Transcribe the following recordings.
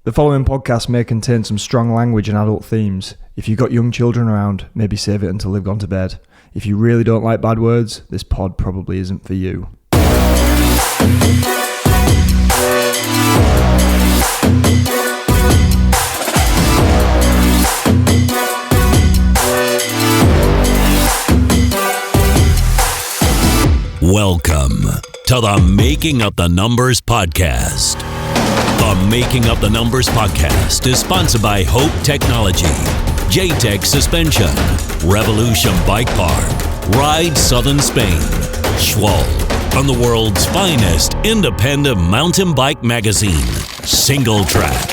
The following podcast may contain some strong language and adult themes. If you've got young children around, maybe save it until they've gone to bed. If you really don't like bad words, this pod probably isn't for you. Welcome to the Making Up the Numbers podcast. The Making Up the Numbers podcast is sponsored by Hope Technology, J-Tech Suspension, Revolution Bike Park, Ride Southern Spain, Schwal, and the world's finest independent mountain bike magazine, Singletrack.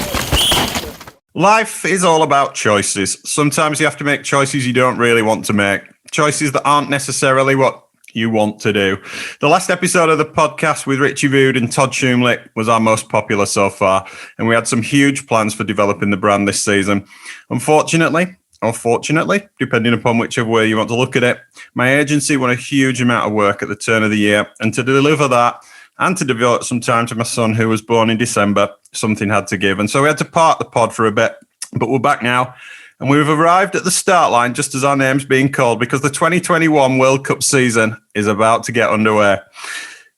Life is all about choices. Sometimes you have to make choices you don't really want to make. Choices that aren't necessarily what you want to do. The last episode of the podcast with Richie Vood and Todd Shumlick was our most popular so far, and we had some huge plans for developing the brand this season. Unfortunately, or fortunately, depending upon whichever way you want to look at it, my agency won a huge amount of work at the turn of the year, and to deliver that and to devote some time to my son who was born in December, something had to give. And so we had to park the pod for a bit, but we're back now. And we've arrived at the start line just as our name's being called because the 2021 World Cup season is about to get underway.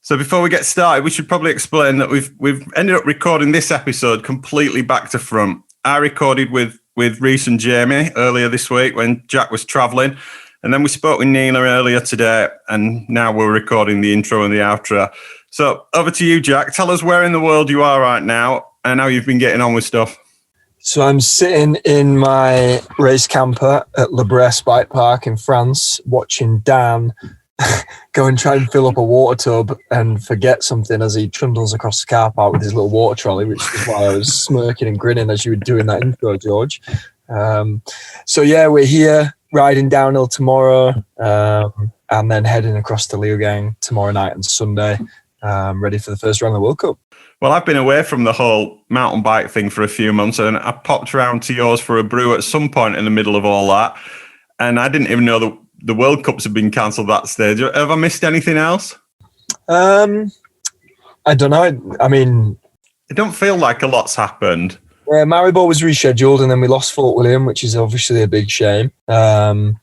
So before we get started, we should probably explain that we've ended up recording this episode completely back to front. I recorded with Reese and Jamie earlier this week when Jack was travelling. And then we spoke with Nina earlier today. And now we're recording the intro and the outro. So over to you, Jack. Tell us where in the world you are right now and how you've been getting on with stuff. So I'm sitting in my race camper at Le Bresse Bike Park in France, watching Dan go and try and fill up a water tub and forget something as he trundles across the car park with his little water trolley, which is why I was smirking and grinning as you were doing that intro, George. So yeah, we're here riding downhill tomorrow and then heading across to Leogang tomorrow night and Sunday, ready for the first round of the World Cup. Well, I've been away from the whole mountain bike thing for a few months, and I popped around to yours for a brew at some point in the middle of all that. And I didn't even know that the World Cups had been cancelled that stage. Have I missed anything else? I don't know. I mean, it don't feel like a lot's happened. Yeah, Maribor was rescheduled, and then we lost Fort William, which is obviously a big shame. But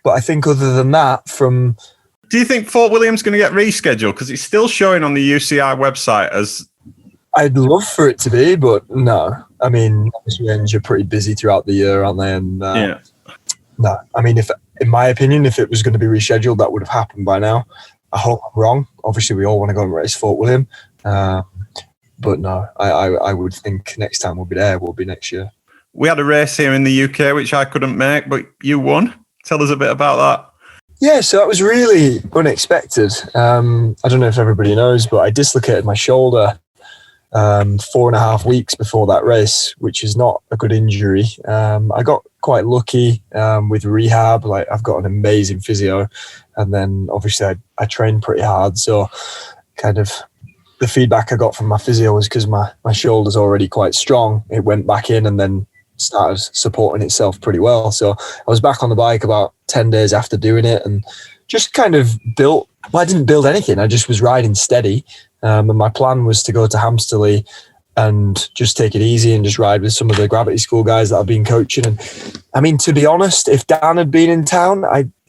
I think other than that, do you think Fort William's going to get rescheduled? Because it's still showing on the UCI website as... I'd love for it to be, but no. I mean, you're pretty busy throughout the year, aren't they? And yeah. No, I mean, in my opinion, if it was going to be rescheduled, that would have happened by now. I hope I'm wrong. Obviously, we all want to go and race Fort William. But no, I would think next time we'll be there, will be next year. We had a race here in the UK, which I couldn't make, but you won. Tell us a bit about that. Yeah, so that was really unexpected. I don't know if everybody knows, but I dislocated my shoulder 4.5 weeks before that race, which is not a good injury. I got quite lucky with rehab. Like, I've got an amazing physio, and then obviously I trained pretty hard. So kind of the feedback I got from my physio was because my shoulder's already quite strong. It went back in and then started supporting itself pretty well. So I was back on the bike about 10 days after doing it and just kind of I didn't build anything. I just was riding steady. And my plan was to go to Hamsterley and just take it easy and just ride with some of the Gravity School guys that I've been coaching. And I mean, to be honest, if Dan had been in town,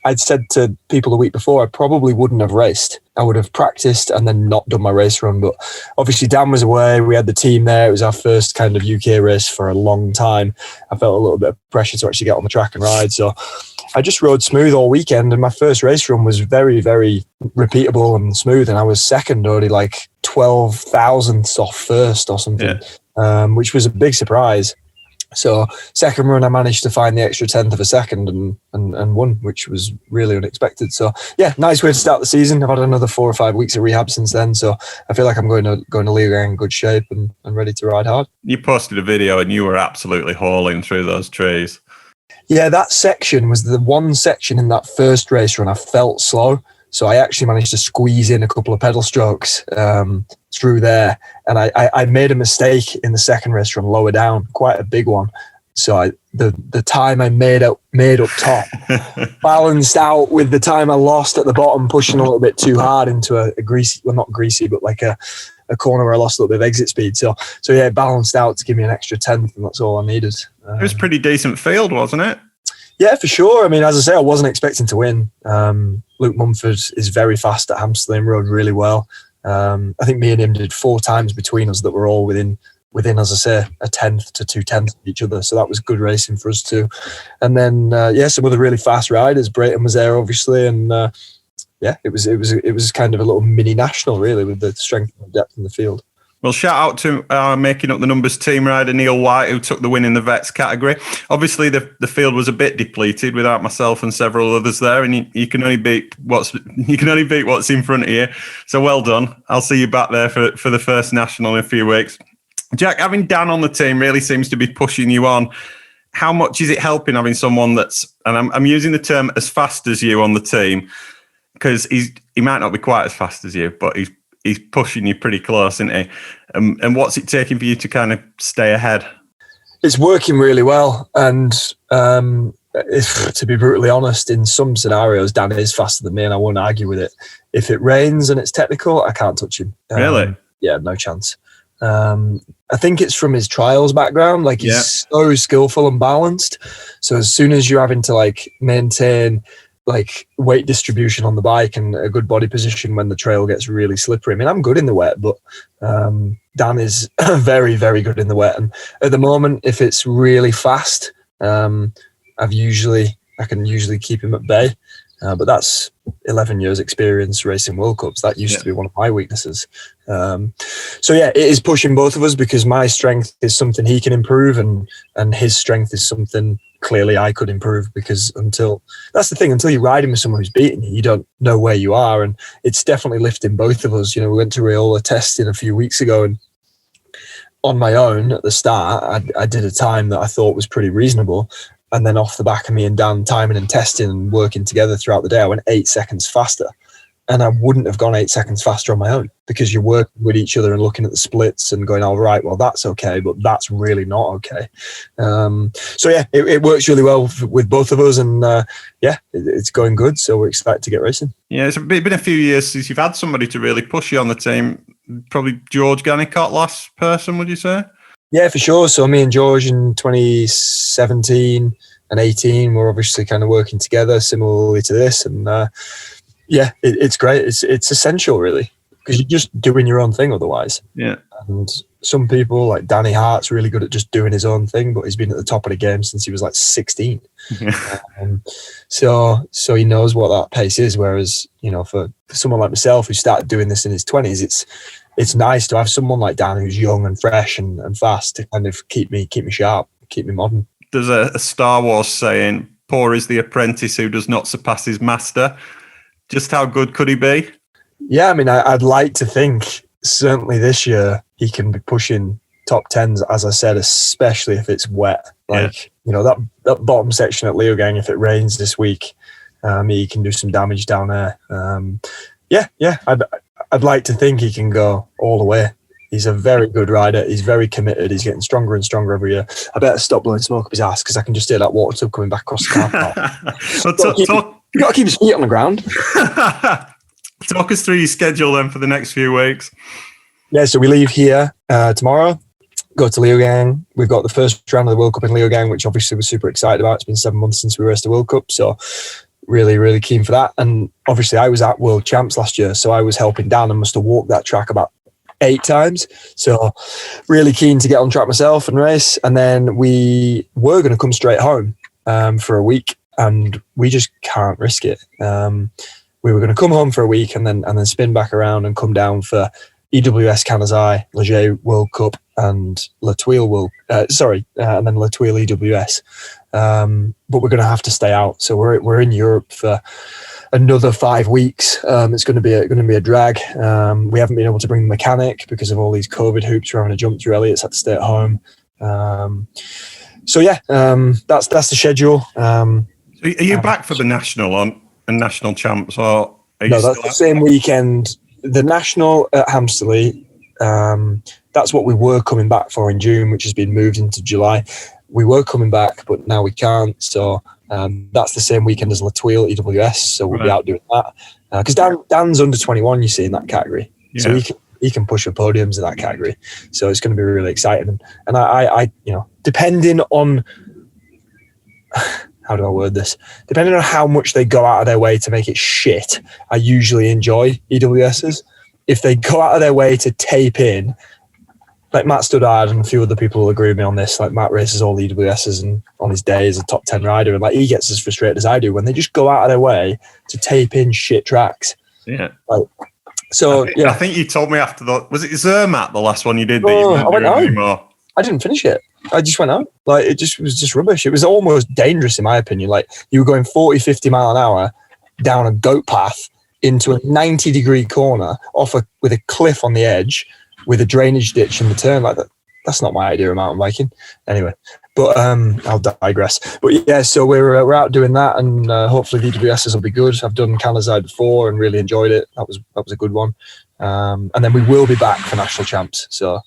I'd said to people the week before, I probably wouldn't have raced. I would have practiced and then not done my race run. But obviously Dan was away. We had the team there. It was our first kind of UK race for a long time. I felt a little bit of pressure to actually get on the track and ride. So I just rode smooth all weekend, and my first race run was very, very repeatable and smooth. And I was second, only like 12 thousandths off first or something, which was a big surprise. So second run, I managed to find the extra 10th of a second and won, which was really unexpected. So yeah, nice way to start the season. I've had another 4 or 5 weeks of rehab since then. So I feel like I'm going to Leogang in good shape and ready to ride hard. You posted a video and you were absolutely hauling through those trees. Yeah, that section was the one section in that first race run I felt slow. So I actually managed to squeeze in a couple of pedal strokes through there. And I made a mistake in the second race run lower down, quite a big one. So the time I made up top balanced out with the time I lost at the bottom, pushing a little bit too hard into a greasy, well, not greasy, but like a a corner where I lost a little bit of exit speed. So yeah, it balanced out to give me an extra 10th, and that's all I needed. It was pretty decent field, wasn't it? Yeah, for sure. I mean, as I say, I wasn't expecting to win. Luke Mumford is very fast at Hampstead and rode really well. I think me and him did 4 times between us that were all within, as I say, a 10th to 2/10 of each other. So that was good racing for us too. And then, some other really fast riders. Brayton was there, obviously. And it was kind of a little mini national, really, with the strength and depth in the field. Well, shout out to our Making Up the Numbers team rider, Neil White, who took the win in the vets category. Obviously, the field was a bit depleted without myself and several others there, and you can only beat what's in front of you. So well done. I'll see you back there for the first national in a few weeks. Jack, having Dan on the team really seems to be pushing you on. How much is it helping having someone that's, and I'm using the term as fast as you on the team, because he might not be quite as fast as you, but he's pushing you pretty close, isn't he? And what's it taking for you to kind of stay ahead? It's working really well. And to be brutally honest, in some scenarios, Dan is faster than me, and I won't argue with it. If it rains and it's technical, I can't touch him. Really? Yeah, no chance. I think it's from his trials background. Like, he's so skillful and balanced. So as soon as you're having to like maintain like weight distribution on the bike and a good body position when the trail gets really slippery. I mean, I'm good in the wet, but Dan is very, very good in the wet. And at the moment, if it's really fast, I can usually keep him at bay. But that's 11 years experience racing World Cups. That used to be one of my weaknesses. It is pushing both of us, because my strength is something he can improve, and his strength is something clearly I could improve, because until you're riding with someone who's beating you, you don't know where you are. And it's definitely lifting both of us. You know, we went to Raiola testing a few weeks ago, and on my own at the start, I did a time that I thought was pretty reasonable. And then off the back of me and Dan timing and testing and working together throughout the day, I went 8 seconds faster. And I wouldn't have gone 8 seconds faster on my own, because you're working with each other and looking at the splits and going, all right, well, that's okay, but that's really not okay. It works really well with both of us, and it's going good. So we're excited to get racing. Yeah, it's been a few years since you've had somebody to really push you on the team. Probably George Gannicott, last person, would you say? Yeah, for sure. So me and George in 2017 and 18 were obviously kind of working together similarly to this. And it's great. It's essential, really, because you're just doing your own thing otherwise. Yeah. And some people, like Danny Hart's really good at just doing his own thing, but he's been at the top of the game since he was like 16. So he knows what that pace is. Whereas, you know, for someone like myself who started doing this in his 20s, it's nice to have someone like Dan who's young and fresh and fast to kind of keep me sharp, keep me modern. There's a Star Wars saying, "Poor is the apprentice who does not surpass his master." Just how good could he be? Yeah, I mean, I'd like to think certainly this year he can be pushing top 10s, as I said, especially if it's wet. Like, you know, that bottom section at Leogang, if it rains this week, he can do some damage down there. I'd like to think he can go all the way. He's a very good rider. He's very committed. He's getting stronger and stronger every year. I better stop blowing smoke up his ass, because I can just hear that water tub coming back across the car park. You've got to keep his feet on the ground. Talk us through your schedule then for the next few weeks. Yeah, so we leave here tomorrow, go to Leogang. We've got the first round of the World Cup in Leogang, which obviously we're super excited about. It's been 7 months since we raced the World Cup, so really, really keen for that. And obviously I was at World Champs last year, so I was helping Dan and must have walked that track about 8 times. So really keen to get on track myself and race. And then we were going to come straight home for a week, and we just can't risk it. We were going to come home for a week and then spin back around and come down for EWS Canazai, Leger World Cup, and La Tuile and then La Tuile EWS. But we're going to have to stay out. So we're in Europe for another 5 weeks. It's going to be a drag. We haven't been able to bring the mechanic because of all these COVID hoops we're having to jump through. Elliot's had to stay at home. That's the schedule. Are you back for the national and national champs, or no? That's the same weekend. The national at Hampstead. That's what we were coming back for in June, which has been moved into July. We were coming back, but now we can't. So that's the same weekend as La Tuile EWS. So we'll be out doing that because Dan's under 21. You see in that category, so he he can push for podiums in that category. So it's going to be really exciting. And I depending on how do I word this? Depending on how much they go out of their way to make it shit, I usually enjoy EWSs. If they go out of their way to tape in, like Matt Stoddard and a few other people will agree with me on this, like Matt races all the EWSs and on his day is a top 10 rider, and like he gets as frustrated as I do when they just go out of their way to tape in shit tracks. Yeah. I think you told me after was it Zermatt, the last one you did, that you I weren't went doing out. anymore? I didn't finish it. I just went out. Like, it was just rubbish. It was almost dangerous in my opinion. Like, you were going 40, 50 mile an hour down a goat path into a 90-degree corner with a cliff on the edge with a drainage ditch in the turn. Like that. That's not my idea of mountain biking. Anyway, but I'll digress. But yeah, so we're out doing that, and hopefully the EWSs will be good. I've done Canazai before and really enjoyed it. That was a good one. And then we will be back for national champs. So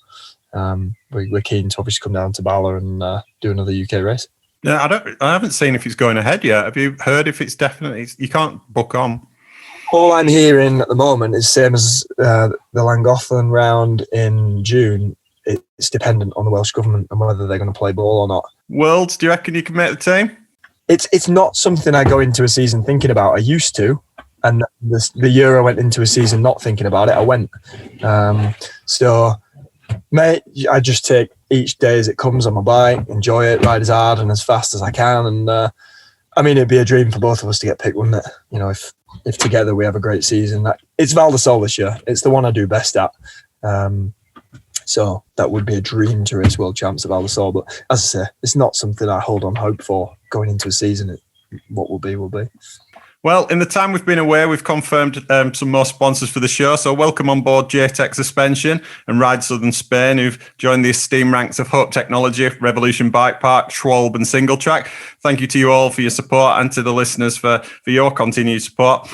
we're keen to obviously come down to Bala and do another UK race. Yeah, I haven't seen if it's going ahead yet. Have you heard if it's definitely? You can't book on. All I'm hearing at the moment is same as the Llangollen round in June. It's dependent on the Welsh government and whether they're going to play ball or not. Worlds, do you reckon you can make the team? It's not something I go into a season thinking about. I used to, and the year I went into a season not thinking about it, I went. So, mate, I just take each day as it comes on my bike, enjoy it, ride as hard and as fast as I can. And I mean, it'd be a dream for both of us to get picked, wouldn't it? You know, if together we have a great season. It's Val di Sole this year. It's the one I do best at. So that would be a dream to race world champs at Val di Sole. But as I say, it's not something I hold on hope for going into a season. What will be, will be. Well, in the time we've been away, we've confirmed some more sponsors for the show. So welcome on board JTech Suspension and Ride Southern Spain, who've joined the esteemed ranks of Hope Technology, Revolution Bike Park, Schwalbe and Singletrack. Thank you to you all for your support and to the listeners for your continued support.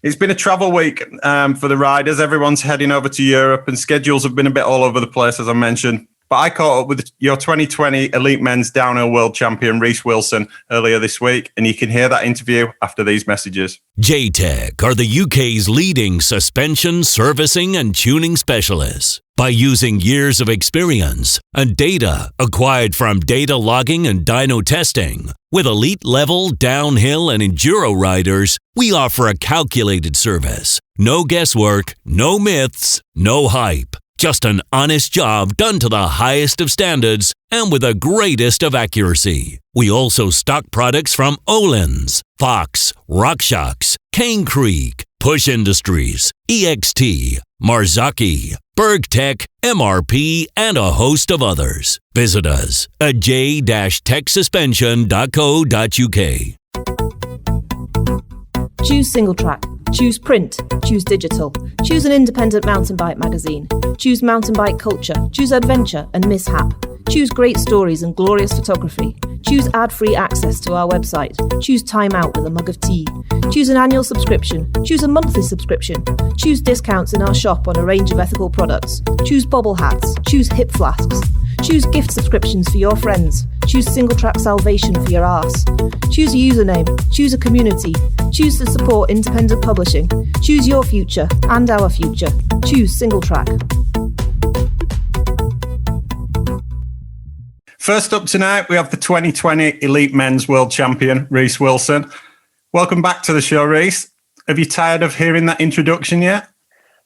It's been a travel week for the riders. Everyone's heading over to Europe and schedules have been a bit all over the place, as I mentioned. But I caught up with your 2020 Elite Men's Downhill World Champion, Reece Wilson, earlier this week, and you can hear that interview after these messages. JTech are the UK's leading suspension, servicing and tuning specialists. By using years of experience and data acquired from data logging and dyno testing, with elite-level downhill and enduro riders, we offer a calculated service. No guesswork, no myths, no hype. Just an honest job done to the highest of standards and with the greatest of accuracy. We also stock products from Öhlins, Fox, RockShox, Cane Creek, Push Industries, EXT, Marzocchi, BergTech, MRP, and a host of others. Visit us at j-techsuspension.co.uk. Choose single track. Choose print. Choose digital. Choose an independent mountain bike magazine. Choose mountain bike culture. Choose adventure and mishap. Choose great stories and glorious photography. Choose ad-free access to our website. Choose time out with a mug of tea. Choose an annual subscription. Choose a monthly subscription. Choose discounts in our shop on a range of ethical products. Choose bobble hats. Choose hip flasks. Choose gift subscriptions for your friends. Choose single track salvation for your arse. Choose a username. Choose a community. Choose to support independent publishing. Choose your future and our future. Choose single track. First up tonight, we have the 2020 Elite Men's World Champion, Reece Wilson. Welcome back to the show, Reece. Have you tired of hearing that introduction yet?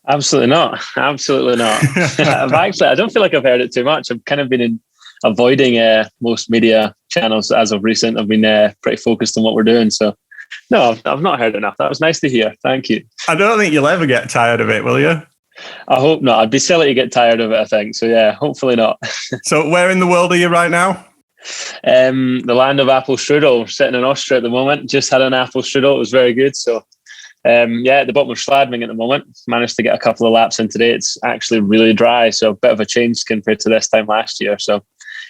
Absolutely not. Absolutely not. I don't feel like I've heard it too much. I've kind of been avoiding most media channels as of recent. I've been pretty focused on what we're doing. So, no, I've not heard enough. That was nice to hear. Thank you. I don't think you'll ever get tired of it, will you? I hope not. I'd be silly to get tired of it, I think. So, yeah, hopefully not. So where in the world are you right now? The land of apple strudel. We're sitting in Austria at the moment. Just had an apple strudel. It was very good. So, at the bottom of Schladming at the moment. Managed to get a couple of laps in today. It's actually really dry, so a bit of a change compared to this time last year. So,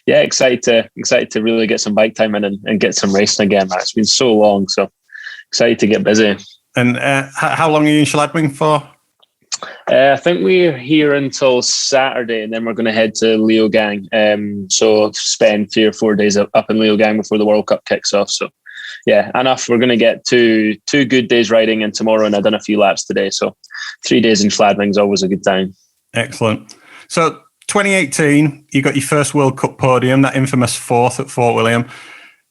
yeah, excited to really get some bike time in and get some racing again. It's been so long, so excited to get busy. And how long are you in Schladming for? I think we're here until Saturday, and then we're going to head to Leogang. So spend 3 or 4 days up in Leogang before the World Cup kicks off. So, yeah, enough. We're going to get two good days riding, and tomorrow, and I've done a few laps today. So 3 days in Schladming is always a good time. Excellent. So 2018, you got your first World Cup podium, that infamous fourth at Fort William.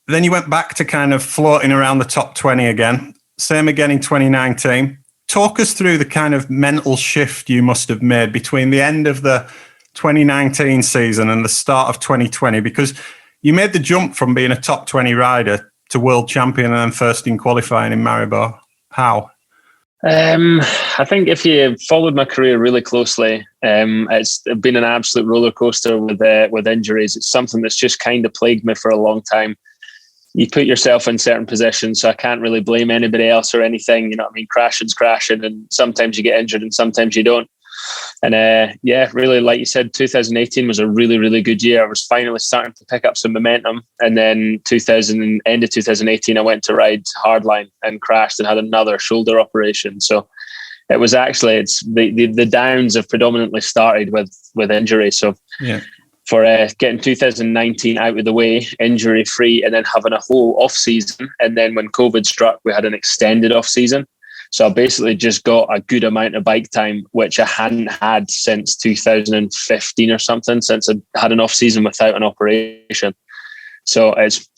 Then you went back to kind of floating around the top 20 again. Same again in 2019. Talk us through the kind of mental shift you must have made between the end of the 2019 season and the start of 2020, because you made the jump from being a top 20 rider to world champion and then first in qualifying in Maribor. How? I think if you followed my career really closely, it's been an absolute roller coaster with injuries. It's something that's just kind of plagued me for a long time. You put yourself in certain positions, so I can't really blame anybody else or anything. You know what I mean? Crashing's crashing, and sometimes you get injured and sometimes you don't. And really, like you said, 2018 was a really, really good year. I was finally starting to pick up some momentum. And then end of 2018, I went to ride hardline and crashed and had another shoulder operation. So it was actually, the downs have predominantly started with injury. So yeah. For getting 2019 out of the way, injury free, and then having a whole off season. And then when COVID struck, we had an extended off season. So I basically just got a good amount of bike time, which I hadn't had since 2015 or something, since I had an off season without an operation. So that's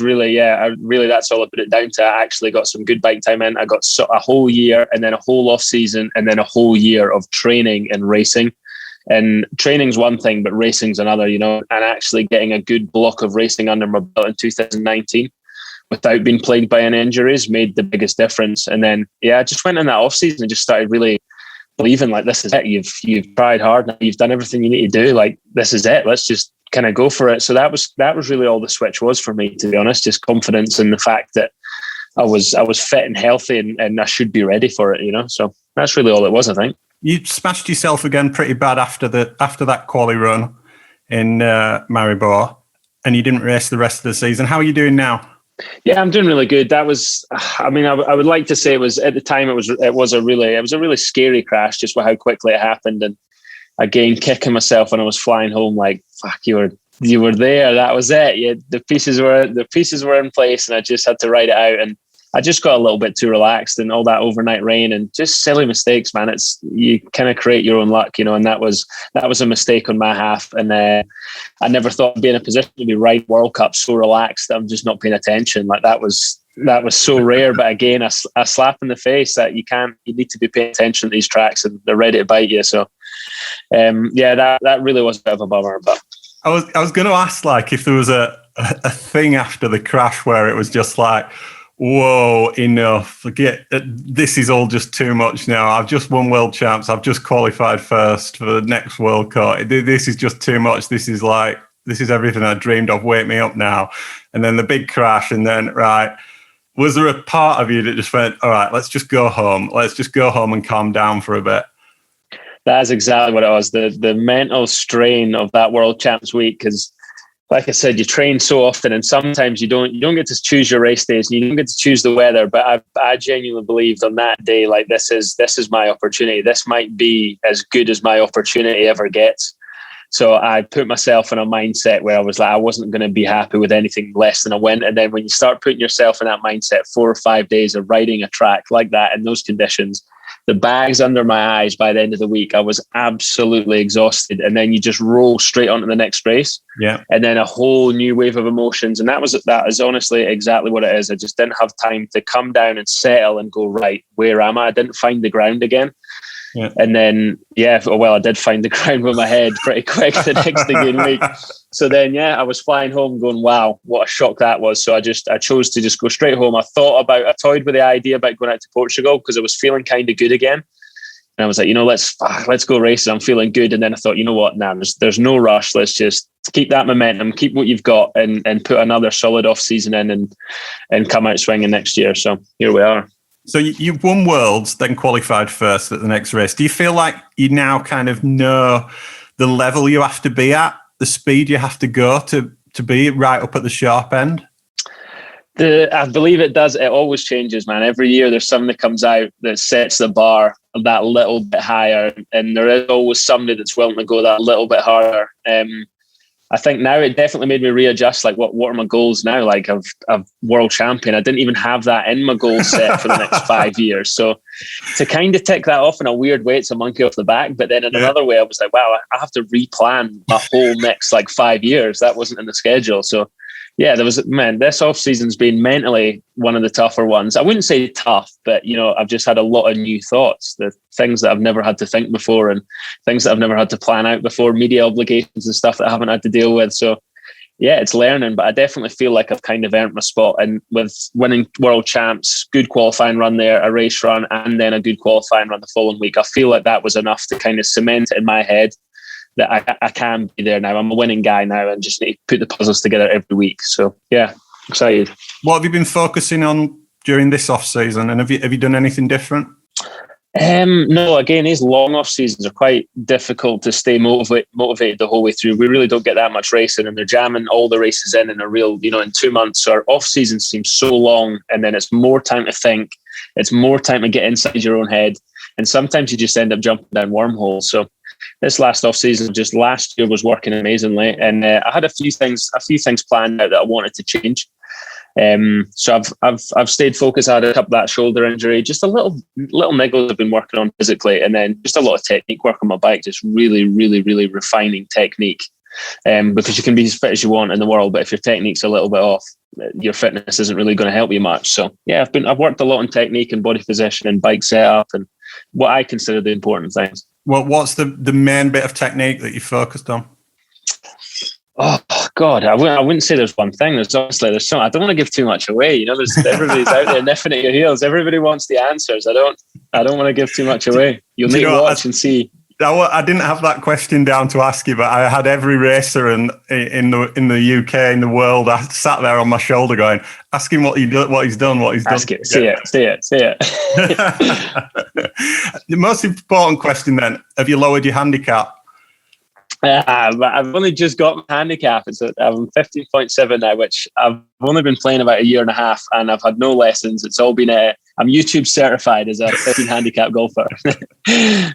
really, that's all I put it down to. I actually got some good bike time in. I got a whole year and then a whole off season and then a whole year of training and racing. And training's one thing, but racing's another, you know, and actually getting a good block of racing under my belt in 2019 without being plagued by any injuries made the biggest difference. And then, I just went in that off season and just started really believing like, this is it. You've tried hard. Now you've done everything you need to do. Like, this is it. Let's just kind of go for it. So that was really all the switch was for me, to be honest, just confidence in the fact that I was fit and healthy and I should be ready for it, you know? So that's really all it was, I think. You smashed yourself again pretty bad after that quali run in Maribor, and you didn't race the rest of the season. How are you doing now? Yeah, I'm doing really good. That was, I would like to say it was at the time. It was a really scary crash, just with how quickly it happened, and again kicking myself when I was flying home. Like, fuck, you were there. That was it. The pieces were in place, and I just had to ride it out. And I just got a little bit too relaxed, and all that overnight rain and just silly mistakes, man. You kind of create your own luck, you know, and that was a mistake on my half. And I never thought I'd be in a position to be riding World Cup so relaxed that I'm just not paying attention. Like that was so rare. But again, a slap in the face that you need to be paying attention to these tracks, and they're ready to bite you. So, that really was a bit of a bummer. But I was going to ask, like, if there was a thing after the crash where it was just like, whoa, enough. Forget this is all just too much now. I've just won world champs. I've just qualified first for the next World Cup. This is just too much. This is everything I dreamed of. Wake me up now. And then the big crash. And then, right, was there a part of you that just went, all right, let's just go home. Let's just go home and calm down for a bit? That's exactly what it was. The mental strain of that World Champs week, because like I said, you train so often, and sometimes you don't get to choose your race days, and you don't get to choose the weather. But I genuinely believed on that day, like this is my opportunity. This might be as good as my opportunity ever gets. So I put myself in a mindset where I was like, I wasn't going to be happy with anything less than a win. And then when you start putting yourself in that mindset, 4 or 5 days of riding a track like that in those conditions, the bags under my eyes by the end of the week, I was absolutely exhausted. And then you just roll straight onto the next race. Yeah. And then a whole new wave of emotions. And that is honestly exactly what it is. I just didn't have time to come down and settle and go, right, where am I? I didn't find the ground again. Yeah. And then, I did find the ground with my head pretty quick the next again week. So then, I was flying home going, wow, what a shock that was. So I chose to just go straight home. I toyed with the idea about going out to Portugal because I was feeling kind of good again. And I was like, let's go racing. I'm feeling good. And then I thought, you know what? Nah, there's no rush. Let's just keep that momentum, keep what you've got, and put another solid off season in and come out swinging next year. So here we are. So you've won Worlds, then qualified first at the next race. Do you feel like you now kind of know the level you have to be at, the speed you have to go to be right up at the sharp end? I believe it does. It always changes, man. Every year there's something that comes out that sets the bar that little bit higher, and there is always somebody that's willing to go that little bit harder. I think now it definitely made me readjust. Like, what are my goals now? Like, I've world champion. I didn't even have that in my goal set for the next 5 years. So to kind of tick that off in a weird way, it's a monkey off the back. But then in another way, I was like, wow, I have to replan my whole next 5 years. That wasn't in the schedule. So yeah, this off season's been mentally one of the tougher ones. I wouldn't say tough, but I've just had a lot of new thoughts, the things that I've never had to think before and things that I've never had to plan out before, media obligations and stuff that I haven't had to deal with. So yeah, it's learning, but I definitely feel like I've kind of earned my spot. And with winning world champs, good qualifying run there, a race run, and then a good qualifying run the following week, I feel like that was enough to kind of cement it in my head that I can be there now. I'm a winning guy now and just need to put the puzzles together every week. So yeah, excited. What have you been focusing on during this off season? And have you done anything different? No, again, these long off seasons are quite difficult to stay motivated the whole way through. We really don't get that much racing, and they're jamming all the races in a real, in 2 months. Our off season seems so long, and then it's more time to think. It's more time to get inside your own head, and sometimes you just end up jumping down wormholes. So this last off season, just last year, was working amazingly, and I had a few things planned out that I wanted to change. So I've stayed focused. I had a couple that shoulder injury, just a little niggles I've been working on physically, and then just a lot of technique work on my bike, just really, really, really refining technique. Because you can be as fit as you want in the world, but if your technique's a little bit off, your fitness isn't really going to help you much. So yeah, I've worked a lot on technique and body position and bike setup and what I consider the important things. Well, what's the main bit of technique that you focused on? Oh God, I wouldn't say there's one thing. There's some. I don't want to give too much away. There's everybody's out there nipping at your heels. Everybody wants the answers. I don't want to give too much away. You'll need to watch and see. I didn't have that question down to ask you, but I had every racer in the UK, in the world, I sat there on my shoulder going, ask him what he's done. Ask it, say it. The most important question then, have you lowered your handicap? I've only just got my handicap. I'm 15.7 now, which I've only been playing about a year and a half, and I've had no lessons. It's all been I'm YouTube certified as a 15 handicap golfer.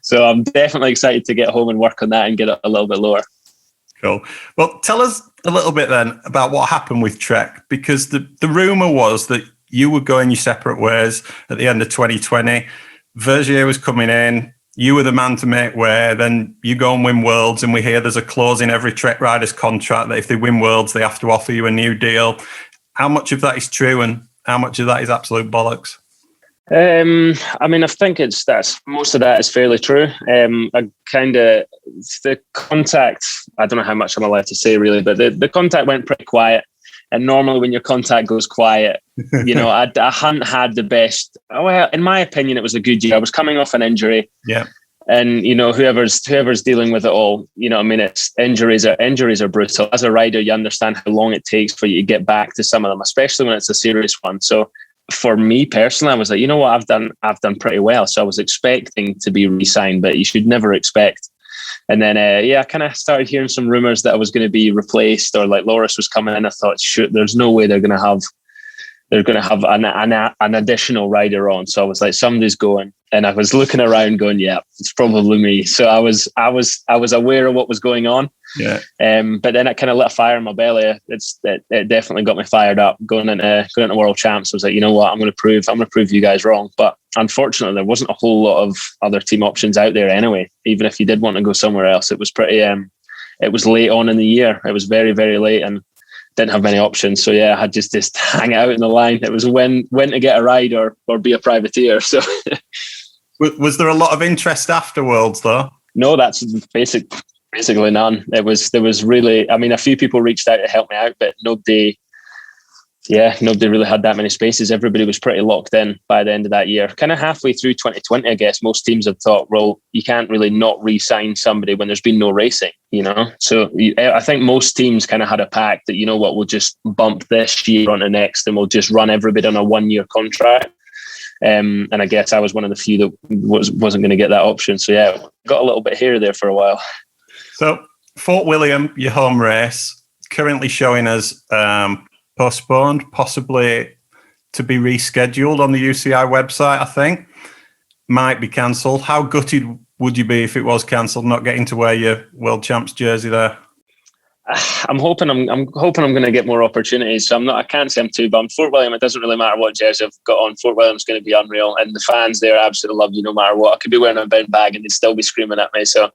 So I'm definitely excited to get home and work on that and get it a little bit lower. Cool. Well, tell us a little bit then about what happened with Trek, because the rumour was that you were going your separate ways at the end of 2020. Vergier was coming in. You were the man to make way. Then you go and win Worlds, and we hear there's a clause in every Trek rider's contract that if they win Worlds, they have to offer you a new deal. How much of that is true, and how much of that is absolute bollocks? I think most of that is fairly true. The contact, I don't know how much I'm allowed to say really, but the contact went pretty quiet. And normally when your contact goes quiet, I hadn't had the best. Well, in my opinion, it was a good year. I was coming off an injury. Yeah. And, whoever's dealing with it all, it's injuries are brutal. As a rider, you understand how long it takes for you to get back to some of them, especially when it's a serious one. So for me personally, I was like, I've done pretty well. So I was expecting to be re-signed, but you should never expect. And then, I kind of started hearing some rumors that I was going to be replaced, or like Loris was coming in. I thought, shoot, there's no way they're going to have an additional rider on. So I was like, somebody's going, and I was looking around, going, yeah, it's probably me. So I was aware of what was going on. Yeah. But then it kind of lit a fire in my belly. It definitely got me fired up going into World Champs. I was like, you know what, I'm going to prove you guys wrong. But unfortunately, there wasn't a whole lot of other team options out there anyway. Even if you did want to go somewhere else, it was pretty. It was late on in the year. It was very, very late, and didn't have many options. So yeah, I had just hang out in the line. It was when to get a ride or be a privateer. So was there a lot of interest after Worlds though? No, that's basically none. There was really, a few people reached out to help me out, but nobody really had that many spaces. Everybody was pretty locked in by the end of that year. Kind of halfway through 2020, I guess, most teams have thought, well, you can't really not re-sign somebody when there's been no racing, So I think most teams kind of had a pact that, we'll just bump this year onto next, and we'll just run everybody on a 1-year contract. And I guess I was one of the few that wasn't going to get that option. So yeah, got a little bit here or there for a while. So Fort William, your home race, currently showing as postponed, possibly to be rescheduled on the UCI website, I think. Might be cancelled. How gutted would you be if it was cancelled, not getting to wear your World Champs jersey there? I'm hoping I'm going to get more opportunities. So I can't say I'm too bummed. Fort William, it doesn't really matter what jersey I've got on. Fort William's going to be unreal, and the fans there absolutely love you no matter what. I could be wearing a bin bag and they'd still be screaming at me. So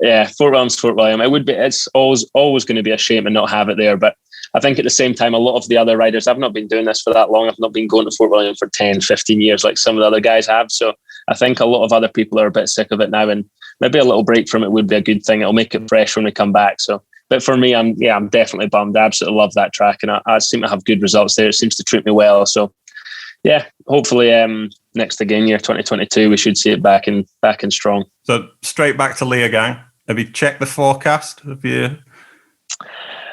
yeah, Fort William's Fort William. It would be. It's always going to be a shame to not have it there. But I think at the same time, a lot of the other riders, I've not been doing this for that long. I've not been going to Fort William for 10, 15 years like some of the other guys have. So I think a lot of other people are a bit sick of it now, and maybe a little break from it would be a good thing. It'll make it fresh when we come back. So. But for me, I'm definitely bummed. I absolutely love that track, and I seem to have good results there. It seems to treat me well. So, yeah, hopefully next again year 2022, we should see it back in strong. So straight back to Leogang. Have you checked the forecast? Have you?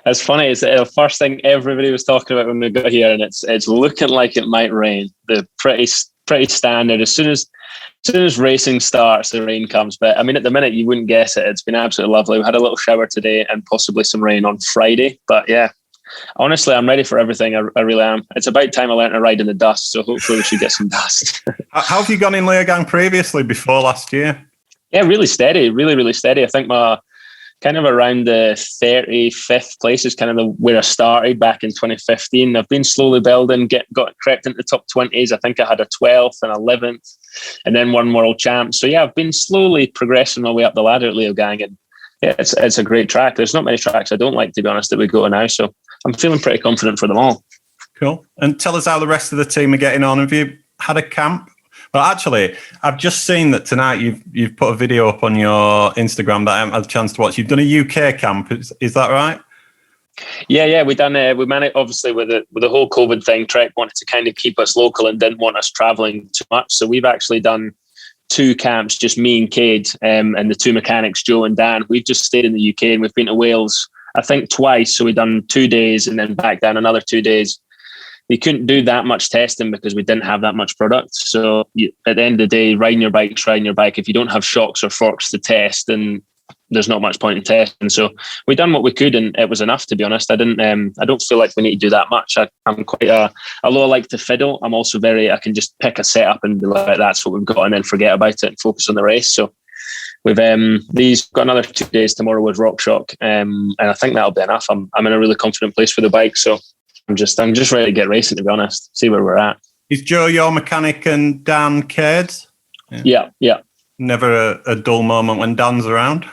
It's funny. It's the first thing everybody was talking about when we got here, and it's looking like it might rain. The pretty standard. As soon as racing starts, the rain comes. But I mean, at the minute, you wouldn't guess it. It's been absolutely lovely. We had a little shower today and possibly some rain on Friday. But yeah, honestly, I'm ready for everything. I really am. It's about time I learned to ride in the dust. So hopefully we should get some dust. How have you gone in Leogang previously before last year? Yeah, really steady. Really, really steady. I think my kind of around the 35th place is kind of where I started back in 2015. I've been slowly building, crept into the top 20s. I think I had a 12th and 11th, and then one world champ. So yeah, I've been slowly progressing my way up the ladder at Leogang, and yeah, it's a great track. There's not many tracks I don't like, to be honest, that we go to now. So I'm feeling pretty confident for them all. Cool. And tell us how the rest of the team are getting on. Have you had a camp? Well, actually, I've just seen that tonight you've put a video up on your Instagram that I haven't had a chance to watch. You've done a UK camp, is that right? Yeah, we managed, obviously with the whole COVID thing. Trek wanted to kind of keep us local and didn't want us traveling too much, so we've actually done 2 camps, just me and Cade, and the 2 mechanics, Joe and Dan. We've just stayed in the UK and we've been to Wales, I think twice. So we've done 2 days and then back down another 2 days. We couldn't do that much testing because we didn't have that much product. So at the end of the day, riding your bike. If you don't have shocks or forks to test, then there's not much point in testing. So we done what we could, and it was enough, to be honest. I don't feel like we need to do that much. I'm quite although I like to fiddle, I'm also I can just pick a setup and be like, that's what we've got, and then forget about it and focus on the race. So we've got another 2 days tomorrow with RockShox, and I think that'll be enough. I'm in a really confident place for the bike, so I'm just ready to get racing, to be honest. See where we're at. Is Joe your mechanic and Dan Cade's? Yeah. Never a dull moment when Dan's around?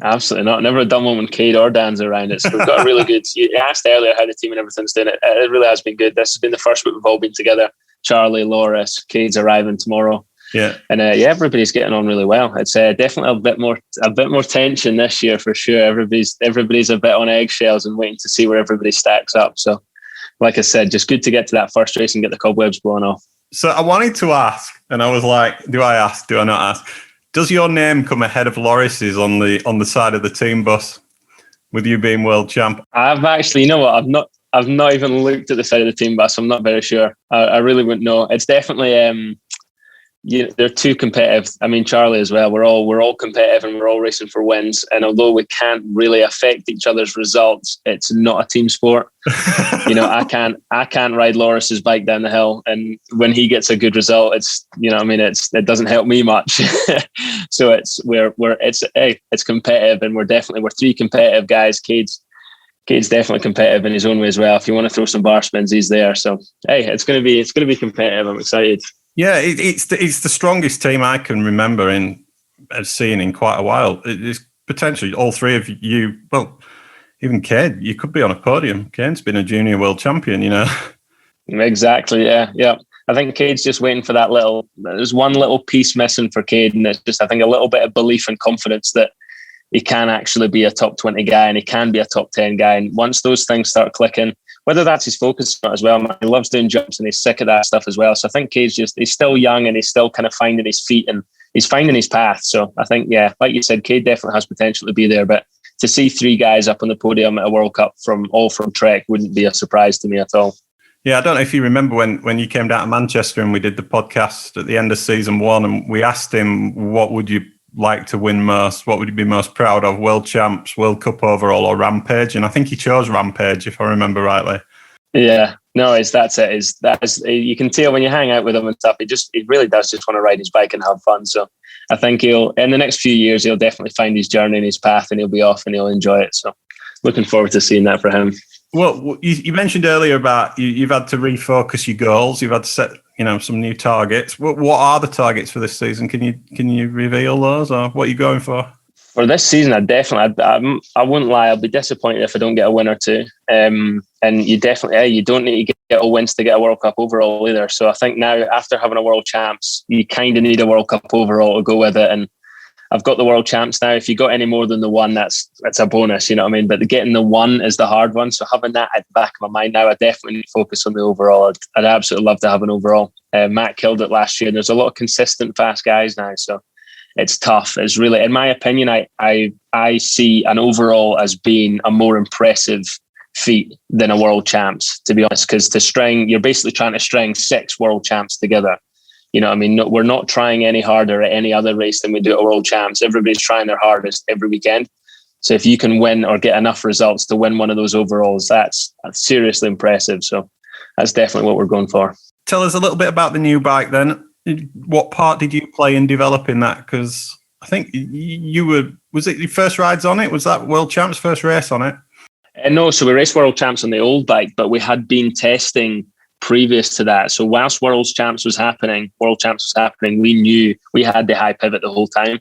Absolutely not. Never a dull moment when Cade or Dan's around. We've got a really good... You asked earlier how the team and everything's doing. It really has been good. This has been the first week we've all been together. Charlie, Loris, Cade's arriving tomorrow. Yeah, and everybody's getting on really well. It's definitely a bit more tension this year for sure. Everybody's a bit on eggshells and waiting to see where everybody stacks up. So, like I said, just good to get to that first race and get the cobwebs blown off. So I wanted to ask, and I was like, do I ask? Do I not ask? Does your name come ahead of Loris's on the side of the team bus, with you being world champ? I've actually, you know what? I've not even looked at the side of the team bus. I'm not very sure. I really wouldn't know. It's definitely. They're too competitive. I mean, Charlie as well. We're all competitive and we're all racing for wins. And although we can't really affect each other's results, it's not a team sport. I can't ride Loris's bike down the hill, and when he gets a good result, it doesn't help me much. So it's competitive, and we're 3 competitive guys. Cade's definitely competitive in his own way as well. If you want to throw some bar spins, he's there. So hey, it's gonna be competitive. I'm excited. Yeah, it's the strongest team I can remember seeing in quite a while. It's potentially all 3 of you. Well, even Cade, you could be on a podium. Cade's been a junior world champion, Exactly. Yeah. I think Cade's just waiting for that there's one little piece missing for Cade, and it's just, I think, a little bit of belief and confidence that he can actually be a top 20 guy and he can be a top 10 guy. And once those things start clicking, whether that's his focus or not as well, man, he loves doing jumps and he's sick of that stuff as well. So I think Cade's he's still young and he's still kind of finding his feet and he's finding his path. So I think, yeah, like you said, Cade definitely has potential to be there. But to see 3 guys up on the podium at a World Cup from Trek wouldn't be a surprise to me at all. Yeah, I don't know if you remember when you came down to Manchester and we did the podcast at the end of season 1, and we asked him, what would you like to win most? What would you be most proud of? World Champs, World Cup overall, or Rampage? And I think he chose Rampage, if I remember rightly. Yeah, no, that's it. You can tell when you hang out with him and stuff, he really does just want to ride his bike and have fun. So I think in the next few years, he'll definitely find his journey and his path, and he'll be off and he'll enjoy it. So looking forward to seeing that for him. Well, you mentioned earlier about you've had to refocus your goals. You've had to set, some new targets. What are the targets for this season? Can you reveal those, or what are you going for? For this season, I wouldn't lie. I'll be disappointed if I don't get a win or two. And you definitely, you don't need to get all wins to get a World Cup overall either. So I think now, after having a World Champs, you kind of need a World Cup overall to go with it. And I've got the World Champs now. If you got any more than the one, that's a bonus, you know what I mean? But getting the one is the hard one. So having that at the back of my mind now, I definitely need to focus on the overall. I'd absolutely love to have an overall. Matt killed it last year. There's a lot of consistent fast guys now, so it's tough. It's really, in my opinion, I see an overall as being a more impressive feat than a World Champs, to be honest, because you're basically trying to string 6 World Champs together. You know what I mean? No, we're not trying any harder at any other race than we do at World Champs. Everybody's trying their hardest every weekend. So if you can win or get enough results to win one of those overalls, that's seriously impressive. So that's definitely what we're going for. Tell us a little bit about the new bike then. What part did you play in developing that? Because I think was it your first rides on it? Was that World Champs' first race on it? No, so we raced World Champs on the old bike, but we had been testing previous to that. So whilst World Champs was happening, we knew we had the high pivot the whole time,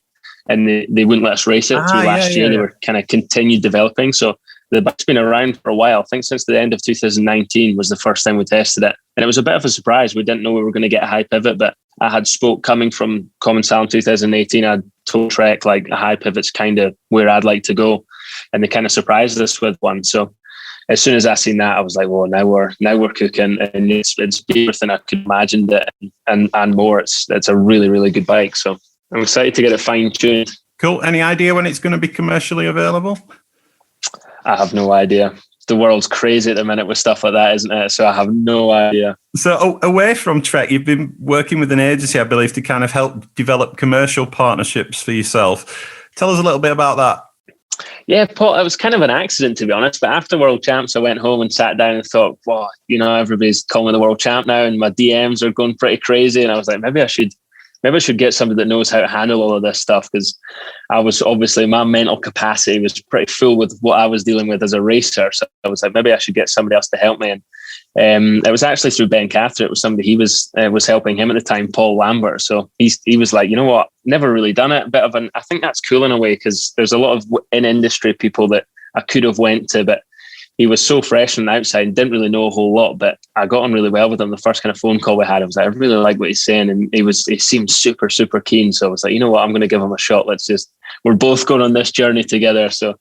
and they wouldn't let us race it through last year. They were kind of continued developing. So the bike's been around for a while. I think since the end of 2019 was the first time we tested it. And it was a bit of a surprise. We didn't know we were going to get a high pivot, but I had spoke coming from Common Salem 2018. I told Trek like a high pivot's kind of where I'd like to go. And they kind of surprised us with one. So as soon as I seen that, I was like, well, now we're cooking, and it's bigger than I could imagine it, and more. It's a really, really good bike. So I'm excited to get it fine tuned. Cool. Any idea when it's going to be commercially available? I have no idea. The world's crazy at the minute with stuff like that, isn't it? So I have no idea. So away from Trek, you've been working with an agency, I believe, to kind of help develop commercial partnerships for yourself. Tell us a little bit about that. Yeah, Paul, it was kind of an accident, to be honest. But after World Champs, I went home and sat down and thought, wow, everybody's calling me the World Champ now, and my DMs are going pretty crazy. And I was like, maybe I should get somebody that knows how to handle all of this stuff, because I was obviously, my mental capacity was pretty full with what I was dealing with as a racer. So I was like, maybe I should get somebody else to help me. And it was actually through Ben Cather. It was somebody he was helping him at the time, Paul Lambert. So he was like, you know what, never really done it. I think that's cool in a way, because there's a lot of in industry people that I could have went to, but he was so fresh on the outside and didn't really know a whole lot, but I got on really well with him. The first kind of phone call we had, I was like, I really like what he's saying. And he seemed super, super keen. So I was like, you know what, I'm going to give him a shot. We're both going on this journey together. So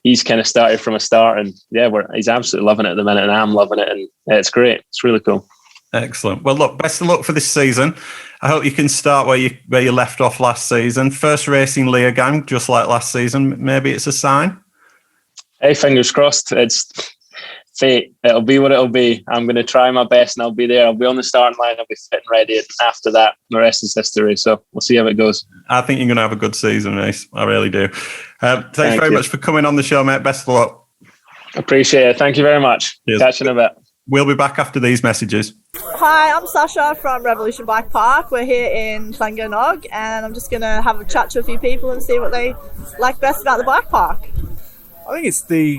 he's kind of started from a start, and yeah, he's absolutely loving it at the minute, and I'm loving it. And it's great. It's really cool. Excellent. Well, look, best of luck for this season. I hope you can start where you left off last season. First racing Leogang, just like last season. Maybe it's a sign. Hey, fingers crossed. It's fate. It'll be what it'll be. I'm going to try my best, and I'll be there. I'll be on the starting line. I'll be fit and ready. And after that, the rest is history. So we'll see how it goes. I think you're going to have a good season, Reece. I really do. Thanks very much for coming on the show, mate. Best of luck. Appreciate it. Thank you very much. Cheers. Catch you in a bit. We'll be back after these messages. Hi, I'm Sasha from Revolution Bike Park. We're here in Llanganog, and I'm just going to have a chat to a few people and see what they like best about the bike park. I think it's the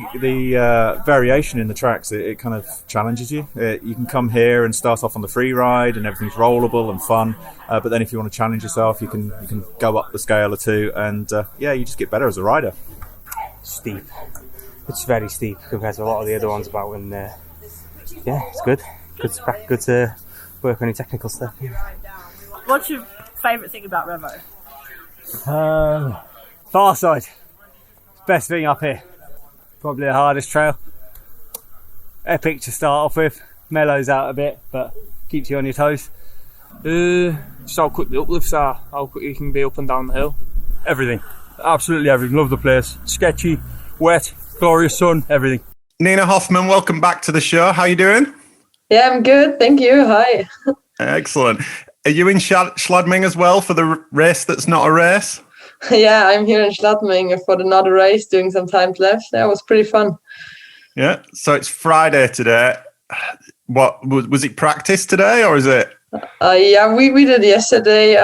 variation in the tracks. It kind of challenges you. You can come here and start off on the free ride, and everything's rollable and fun. But then if you want to challenge yourself, you can go up the scale or two, and you just get better as a rider. Steep. It's very steep compared to a lot of the other ones about, and it's good. Good to work on your technical stuff. What's your favourite thing about Revo? Far side. Best thing up here. Probably the hardest trail. Epic to start off with. Mellows out a bit, but keeps you on your toes. Just how quick the uplifts are, how quick you can be up and down the hill. Everything. Absolutely everything. Love the place. Sketchy, wet, glorious sun, everything. Nina Hoffman, welcome back to the show. How you doing? Yeah, I'm good. Thank you. Hi. Excellent. Are you in Schladming as well for the race that's not a race? Yeah, I'm here in Schladming for another race, doing some timed laps. That was pretty fun. Yeah, so it's Friday today. What was it? Practice today, or is it? Yeah, we did yesterday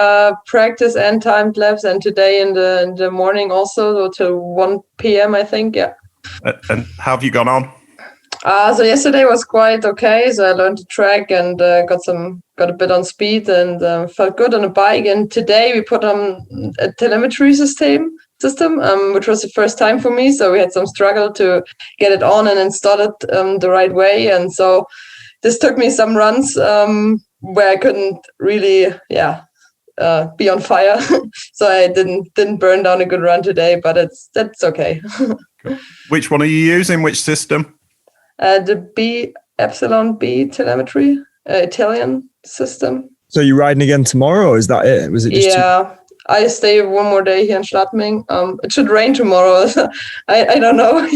practice and timed laps, and today in the morning also, till 1 p.m. I think. Yeah. And how have you gone on? So yesterday was quite okay. So I learned to track and got a bit on speed and felt good on a bike. And today we put on a telemetry system, which was the first time for me. So we had some struggle to get it on and install it the right way. And so this took me some runs where I couldn't really, be on fire. So I didn't burn down a good run today, but that's okay. Which one are you using? Which system? The Epsilon B telemetry, Italian system. So you're riding again tomorrow, or is that it? Was it just I stay one more day here in Schladming. It should rain tomorrow. I don't know.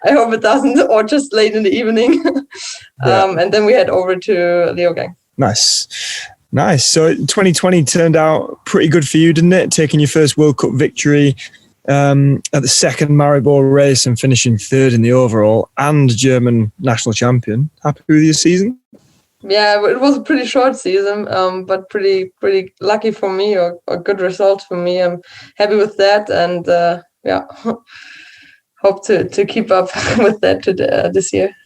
I hope it doesn't, or just late in the evening. And then we head over to Leogang. Nice. So 2020 turned out pretty good for you, didn't it? Taking your first World Cup victory at the second Maribor race and finishing third in the overall and German national champion. Happy with your season? Yeah, it was a pretty short season, but pretty lucky for me, or good result for me. I'm happy with that, and hope to keep up with that this year.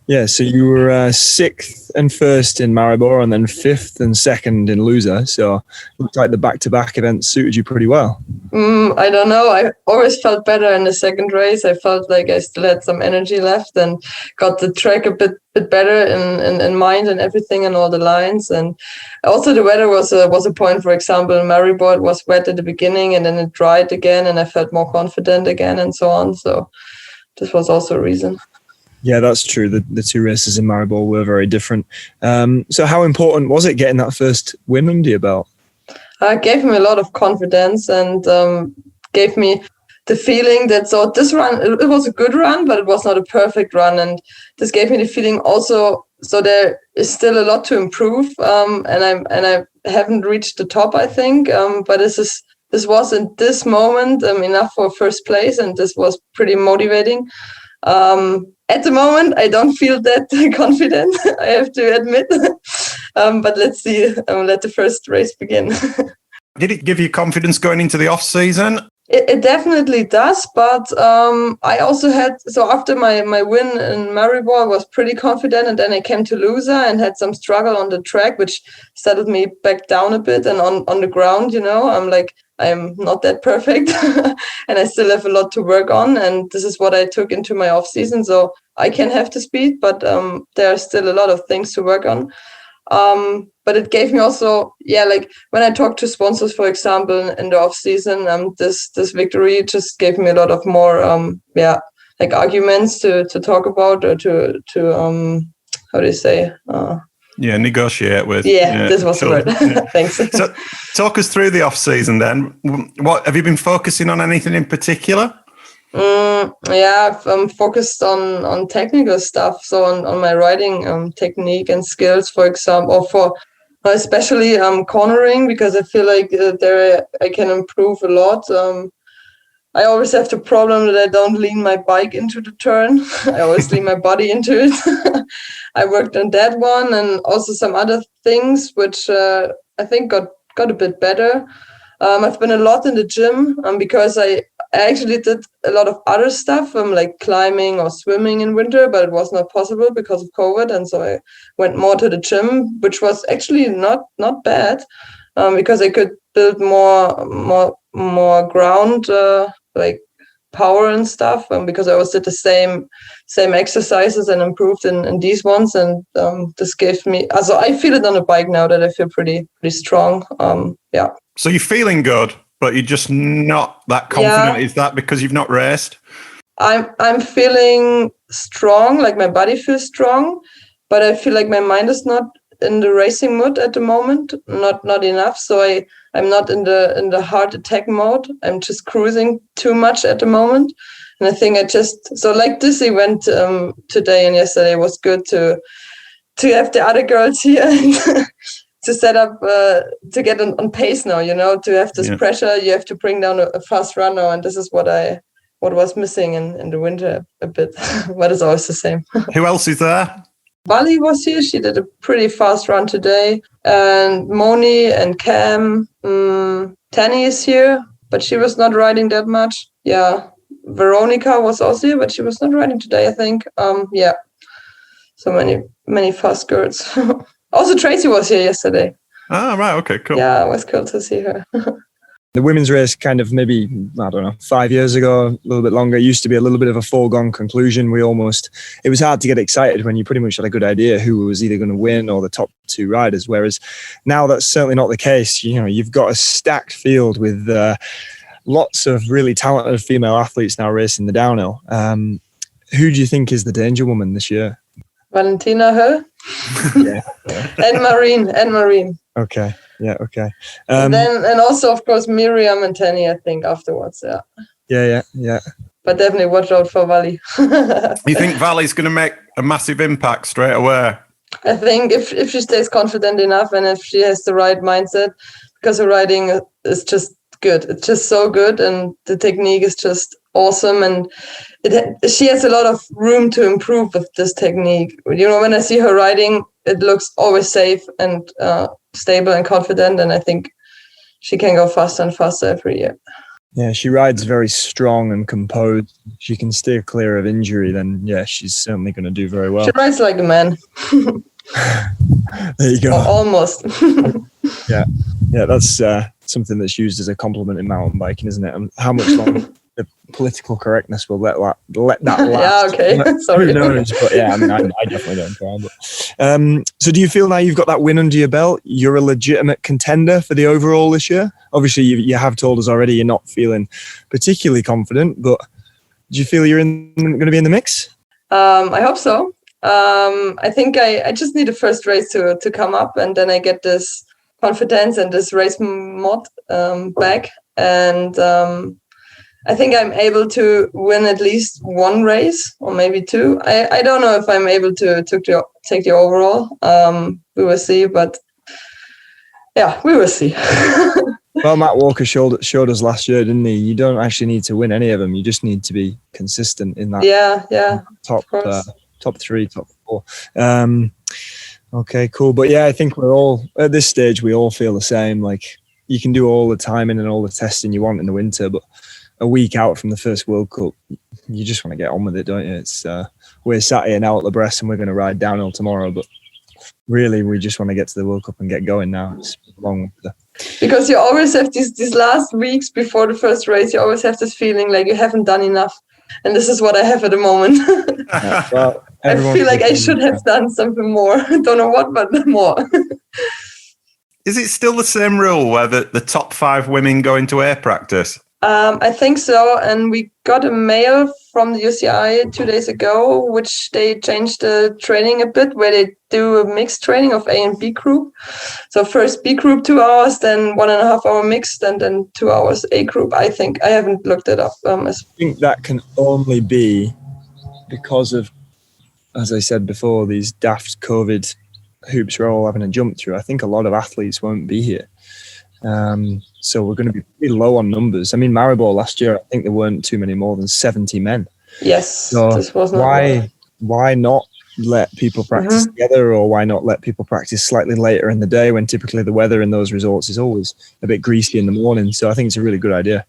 Yeah, so you were 6th and 1st in Maribor and then 5th and 2nd in Loser. So looked like the back-to-back events suited you pretty well. I don't know. I always felt better in the second race. I felt like I still had some energy left and got the track a bit better in mind and everything and all the lines. And also the weather was a point. For example, in Maribor it was wet at the beginning and then it dried again and I felt more confident again and so on. So this was also a reason. Yeah, that's true. The two races in Maribor were very different. So how important was it getting that first win under your belt? It gave me a lot of confidence and gave me the feeling that this run, it was a good run, but it was not a perfect run. And this gave me the feeling also, so there is still a lot to improve. And I haven't reached the top, I think. But this was in this moment enough for first place. And this was pretty motivating. At the moment, I don't feel that confident, I have to admit. But let's see, let the first race begin. Did it give you confidence going into the off-season? It definitely does, but I also had, so after my win in Maribor, I was pretty confident, and then I came to Loser and had some struggle on the track, which settled me back down a bit. And on the ground, I'm not that perfect and I still have a lot to work on. And this is what I took into my off season. So I can have the speed, but there are still a lot of things to work on. But it gave me also, when I talked to sponsors, for example, in the off season, this victory just gave me a lot of more, arguments to talk about or to how do you say? Negotiate with. Yeah, this was the word. Thanks. So talk us through the off season then. What have you been focusing on? Anything in particular? I'm focused on technical stuff. So on my riding technique and skills, for example, or for especially cornering, because I feel like there I can improve a lot. I always have the problem that I don't lean my bike into the turn. I always lean my body into it. I worked on that one and also some other things, which I think got a bit better. I've been a lot in the gym because I actually did a lot of other stuff, like climbing or swimming in winter, but it was not possible because of COVID. And so I went more to the gym, which was actually not bad because I could build more ground, like power and stuff, because I always did the same exercises and improved in these ones. And this gave me, also I feel it on the bike now that I feel pretty strong. So you're feeling good, but you're just not that confident. Is that because you've not raced? I'm feeling strong, like my body feels strong, but I feel like my mind is not in the racing mood at the moment, not enough. So I'm not in the hard attack mode. I'm just cruising too much at the moment. And I think so like this event today and yesterday was good to have the other girls here and to set up, to get on pace now, to have this pressure. You have to bring down a fast run now. And this is what was missing in the winter a bit, but it's always the same. Who else is there? Bali was here. She did a pretty fast run today. And Moni and Cam, Tanny is here, but she was not riding that much. Yeah, Veronica was also here, but she was not riding today, I think. Yeah. So many fast girls. Also, Tracy was here yesterday. Ah, right. Okay, cool. Yeah, it was cool to see her. The women's race kind of maybe, I don't know, 5 years ago, a little bit longer, used to be a little bit of a foregone conclusion. It was hard to get excited when you pretty much had a good idea who was either going to win or the top two riders. Whereas now that's certainly not the case. You know, you've got a stacked field with lots of really talented female athletes now racing the downhill. Who do you think is the danger woman this year? Valentina, her? Yeah. and Marine. Okay. Yeah, okay. And also, of course, Miriam and Tanny, I think, afterwards, yeah. Yeah. But definitely watch out for Vali. You think Vali's going to make a massive impact straight away? I think if she stays confident enough and if she has the right mindset, because her riding is just good. It's just so good, and the technique is just awesome, and she has a lot of room to improve with this technique. You know, when I see her riding, it looks always safe and stable and confident, and I think she can go faster and faster every year. Yeah, she rides very strong and composed. She can steer clear of injury, then yeah, she's certainly going to do very well. She rides like a man. There you go. Almost. Yeah, that's something that's used as a compliment in mountain biking, isn't it? And how much longer the political correctness will let that last? Yeah, okay. Sorry. Who knows? But yeah, I mean, I definitely don't care. But, so do you feel now you've got that win under your belt, you're a legitimate contender for the overall this year? Obviously, you have told us already you're not feeling particularly confident, but do you feel you're going to be in the mix? I hope so. I think I just need the first race to come up, and then I get this confidence and this race mod back, and I think I'm able to win at least one race or maybe two. I don't know if I'm able to take the overall. We will see, but yeah, we will see. Well, Matt Walker showed us last year, didn't he? You don't actually need to win any of them. You just need to be consistent in that. Yeah. Top three, top four. Okay, cool. But yeah, I think we're all at this stage. We all feel the same. Like, you can do all the timing and all the testing you want in the winter, but a week out from the first World Cup, you just want to get on with it, don't you? It's we're sat here now at the Brest and we're going to ride downhill tomorrow, but really we just want to get to the World Cup and get going now. It's long. Because you always have these last weeks before the first race, you always have this feeling like you haven't done enough. And this is what I have at the moment. Yeah, well, I feel like I should have done something more. Don't know what, but more. Is it still the same rule where the top 5 women go into air practice? I think so. And we got a mail from the UCI 2 days ago, which they changed the training a bit, where they do a mixed training of A and B group. So first B group 2 hours, then 1.5 hour mixed, and then 2 hours A group. I think I haven't looked it up. I think that can only be because of, as I said before, these daft COVID hoops we're all having to jump through. I think a lot of athletes won't be here. So we're going to be pretty low on numbers. I mean, Maribor last year, I think there weren't too many more than 70 men. Yes, so this was not why not let people practice together, or why not let people practice slightly later in the day when typically the weather in those resorts is always a bit greasy in the morning? So I think it's a really good idea.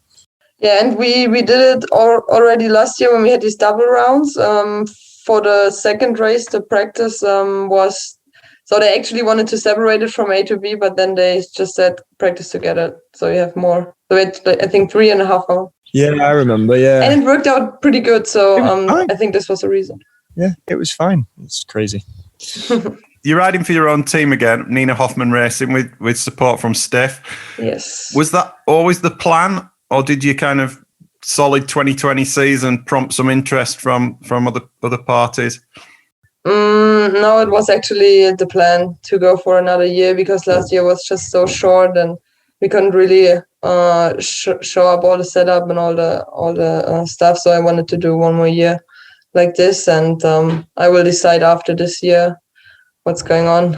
Yeah, and we did it already last year when we had these double rounds. For the second race, the practice was... So they actually wanted to separate it from A to B, but then they just said practice together. So you have more. So it's, I think, 3.5 hours. Yeah, I remember, yeah. And it worked out pretty good. So I think this was the reason. Yeah, it was fine. It's crazy. You're riding for your own team again, Nina Hoffman Racing, with support from Steph. Yes. Was that always the plan, or did you kind of solid 2020 season prompt some interest from other parties? No, it was actually the plan to go for another year, because last year was just so short and we couldn't really show up all the setup and all the stuff. So I wanted to do one more year like this, and I will decide after this year what's going on.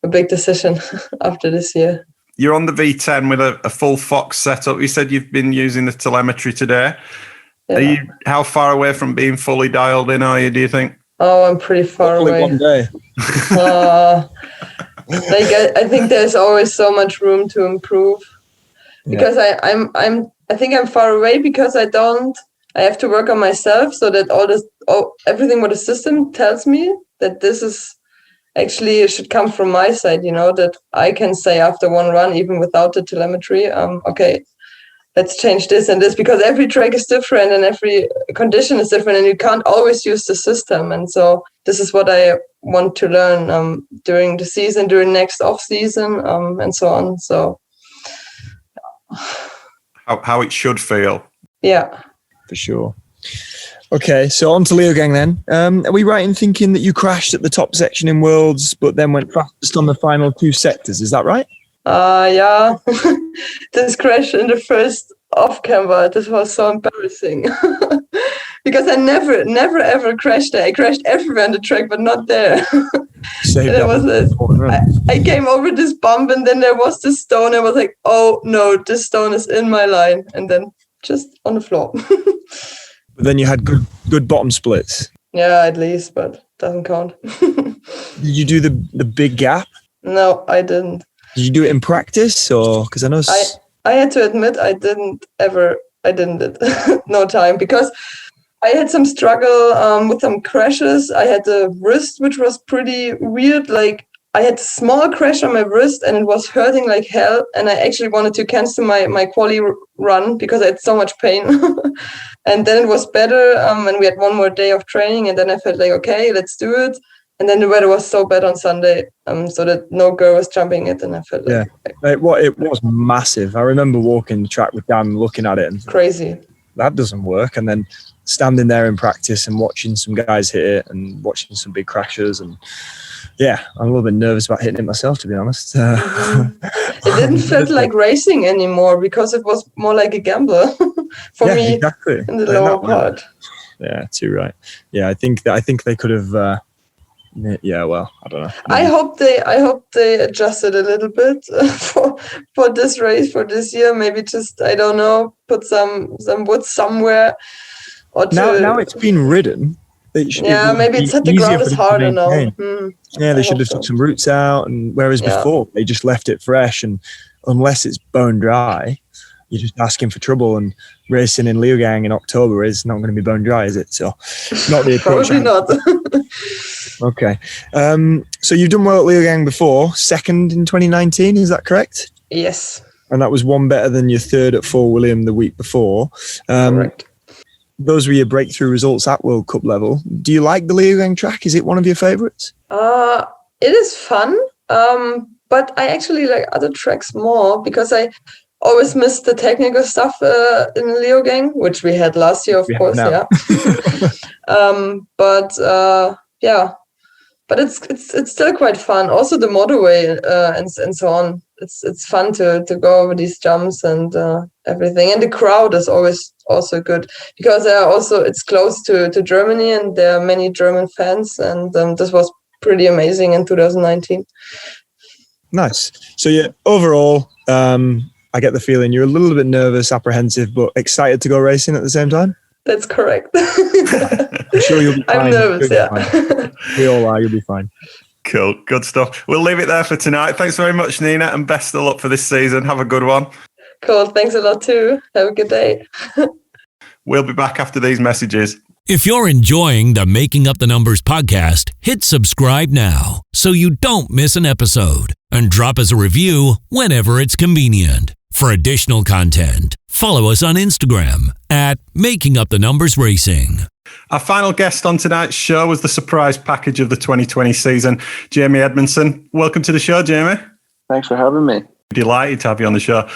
A big decision after this year. You're on the V10 with a full Fox setup. You said you've been using the telemetry today. Yeah. How far away from being fully dialed in are you, do you think? Oh, I'm pretty far away. One day. I think there's always so much room to improve, because I think I'm far away because I don't I have to work on myself so that everything what the system tells me, that this is actually, it should come from my side, that I can say after one run, even without the telemetry, okay, let's change this and this, because every track is different and every condition is different and you can't always use the system. And so this is what I want to learn during the season, during next off season, and so on. So how it should feel. Yeah. For sure. Okay, so on to Leogang then. Are we right in thinking that you crashed at the top section in Worlds, but then went fastest on the final 2 sectors? Is that right? Yeah. This crash in the first off-camber, this was so embarrassing. Because I never ever crashed there. I crashed everywhere on the track, but not there. I came over this bump and then there was this stone. I was like, oh no, this stone is in my line. And then just on the floor. But then you had good bottom splits. Yeah, at least, but doesn't count. Did you do the big gap? No, I didn't. Did you do it in practice, or because I know I had to admit I didn't it. No time, because I had some struggle with some crashes. I had a wrist which was pretty weird. Like I had a small crash on my wrist and it was hurting like hell. And I actually wanted to cancel my quali run because I had so much pain. And then it was better. And we had one more day of training. And then I felt like, okay, let's do it. And then the weather was so bad on Sunday, so that no girl was jumping it. And I felt like... Yeah, it was massive. I remember walking the track with Dan, looking at it. And crazy. That doesn't work. And then standing there in practice and watching some guys hit it and watching some big crashes. And yeah, I'm a little bit nervous about hitting it myself, to be honest. It didn't feel like racing anymore because it was more like a gamble for me exactly. in the lower part. Yeah, too right. Yeah, I think they could have... yeah, well, I don't know. I hope they adjusted a little bit for this race for this year. Maybe just, I don't know, put some wood somewhere. Or now it's been ridden. Maybe it's the ground is harder now. Yeah, they should have took some roots out, and whereas before they just left it fresh, and unless it's bone dry, you're just asking for trouble. And racing in Leogang in October is not going to be bone dry, is it? So not the approach. Probably not. Okay. So you've done well at Leogang before, second in 2019, is that correct? Yes. And that was one better than your third at Fort William the week before. Correct. Those were your breakthrough results at World Cup level. Do you like the Leogang track? Is it one of your favourites? It is fun, but I actually like other tracks more because I always miss the technical stuff in Leogang, which we had last year, of course. But it's still quite fun. Also the motorway and so on. It's fun to go over these jumps and everything. And the crowd is always also good because it's close to Germany and there are many German fans. And this was pretty amazing in 2019. Nice. So yeah, overall, I get the feeling you're a little bit nervous, apprehensive, but excited to go racing at the same time. That's correct. I'm sure you'll be fine. I'm nervous, yeah. We all are. You'll be fine. Cool. Good stuff. We'll leave it there for tonight. Thanks very much, Nina, and best of luck for this season. Have a good one. Cool. Thanks a lot too. Have a good day. We'll be back after these messages. If you're enjoying the Making Up the Numbers podcast, hit subscribe now so you don't miss an episode, and drop us a review whenever it's convenient. For additional content, follow us on Instagram at Making Up the Numbers Racing. Our final guest on tonight's show was the surprise package of the 2020 season, Jamie Edmondson. Welcome to the show, Jamie. Thanks for having me. Delighted to have you on the show.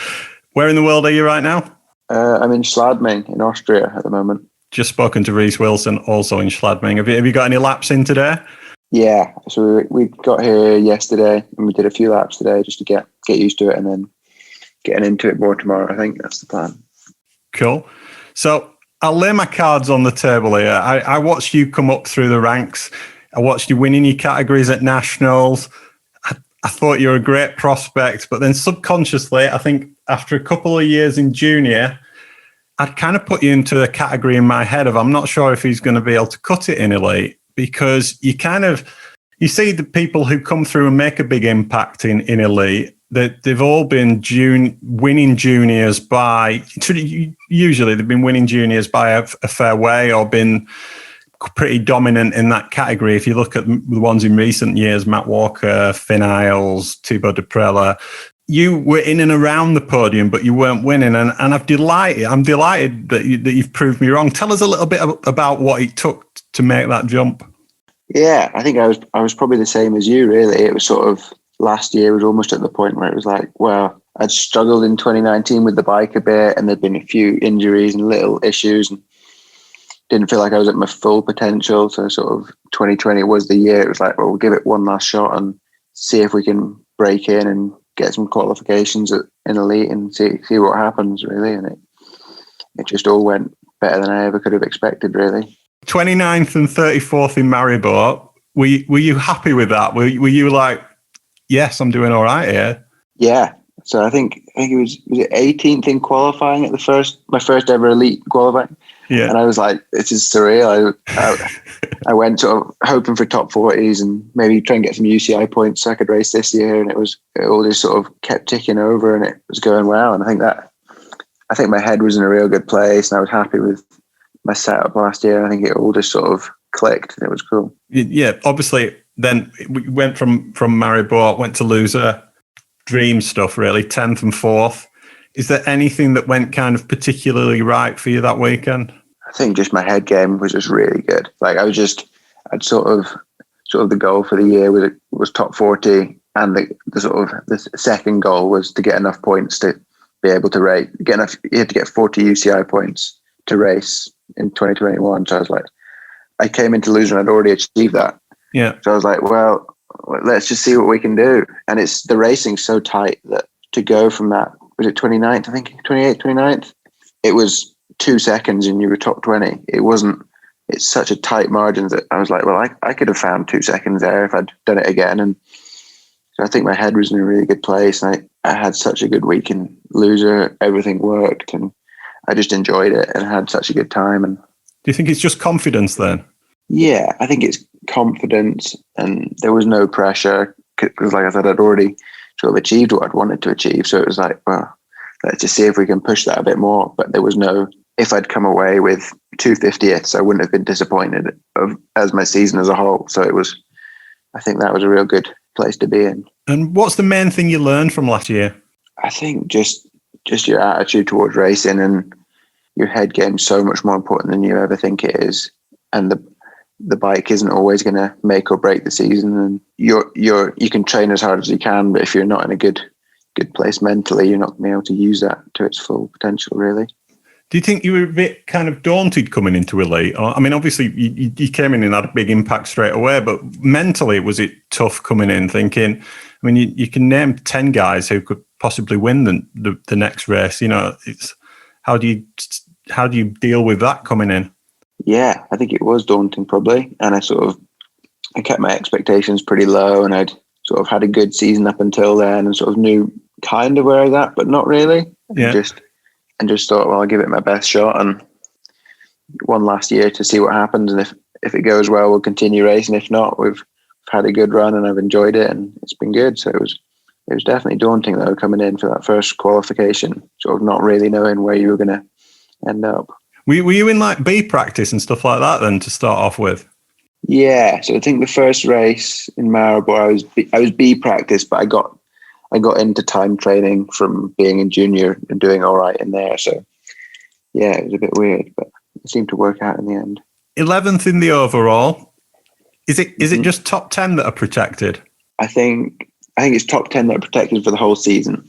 Where in the world are you right now? I'm in Schladming in Austria at the moment. Just spoken to Reese Wilson, also in Schladming. Have you got any laps in today? Yeah, so we got here yesterday and we did a few laps today just to get used to it and then getting into it more tomorrow. I think that's the plan. Cool. So I'll lay my cards on the table here. I watched you come up through the ranks. I watched you winning your categories at nationals. I thought you were a great prospect, but then subconsciously, I think after a couple of years in junior, I'd kind of put you into a category in my head of I'm not sure if he's going to be able to cut it in elite, because you see the people who come through and make a big impact in elite, they've all been winning juniors by, usually they've been winning juniors by a fair way or been pretty dominant in that category. If you look at the ones in recent years, Matt Walker, Finn Isles, Thibaut Deprella, you were in and around the podium, but you weren't winning. And I'm delighted that you've proved me wrong. Tell us a little bit about what it took to make that jump. Yeah, I think I was probably the same as you, really. It was sort of, last year was almost at the point where it was like, well, I'd struggled in 2019 with the bike a bit, and there'd been a few injuries and little issues, and didn't feel like I was at my full potential. So sort of 2020 was the year. It was like, well, we'll give it one last shot and see if we can break in and get some qualifications in elite and see what happens, really. And it just all went better than I ever could have expected, really. 29th and 34th in Maribor. Were you happy with that? Were you like, yes, I'm doing all right here? Yeah. So I think it was it 18th in qualifying at my first ever elite qualifying. Yeah. And I was like, this is surreal. I went sort of hoping for top 40s and maybe try and get some UCI points so I could race this year. And it all just sort of kept ticking over and it was going well. And I think my head was in a real good place and I was happy with my setup last year. I think it all just sort of clicked and it was cool. Yeah, obviously then we went from Maribor, went to Loser, dream stuff really, 10th and 4th. Is there anything that went kind of particularly right for you that weekend? I think just my head game was just really good. Like I'd sort of the goal for the year was top 40, and the second goal was to get enough points to be able to race. You had to get 40 UCI points to race in 2021. So I was like, I came into Loser and I'd already achieved that. Yeah. So I was like, well, let's just see what we can do. And it's the racing's so tight that to go from that, was it 29th, I think, 28th, 29th? It was 2 seconds and you were top 20. It's such a tight margin that I was like, well, I could have found 2 seconds there if I'd done it again. And so I think my head was in a really good place. And I had such a good week in Loser. Everything worked and I just enjoyed it and had such a good time. And do you think it's just confidence then? Yeah, I think it's confidence and there was no pressure because, like I said, I'd already sort of achieved what I'd wanted to achieve. So it was like, well, let's just see if we can push that a bit more. But there was no, if I'd come away with 250ths, I wouldn't have been disappointed as my season as a whole. So I think that was a real good place to be in. And what's the main thing you learned from last year? I think just your attitude towards racing and your head game's so much more important than you ever think it is. And the bike isn't always going to make or break the season, and you can train as hard as you can, but if you're not in a good place mentally, you're not going to be able to use that to its full potential, really. Do you think you were a bit kind of daunted coming into elite? I mean, obviously you came in and had a big impact straight away, but mentally was it tough coming in thinking, I mean, you can name 10 guys who could possibly win the next race, it's how do you deal with that coming in? Yeah, I think it was daunting probably. And I kept my expectations pretty low and I'd sort of had a good season up until then and sort of knew kind of where I was at, but not really. Yeah. And just thought, well, I'll give it my best shot and one last year to see what happens. And if it goes well, we'll continue racing. If not, we've had a good run and I've enjoyed it and it's been good. So it was definitely daunting though, coming in for that first qualification, sort of not really knowing where you were going to end up. Were you in like B practice and stuff like that then to start off with? Yeah, so I think the first race in Maribor, I was B practice, but I got into time training from being in junior and doing all right in there. So yeah, it was a bit weird, but it seemed to work out in the end. 11th in the overall. Is it just top 10 that are protected? I think it's top 10 that are protected for the whole season.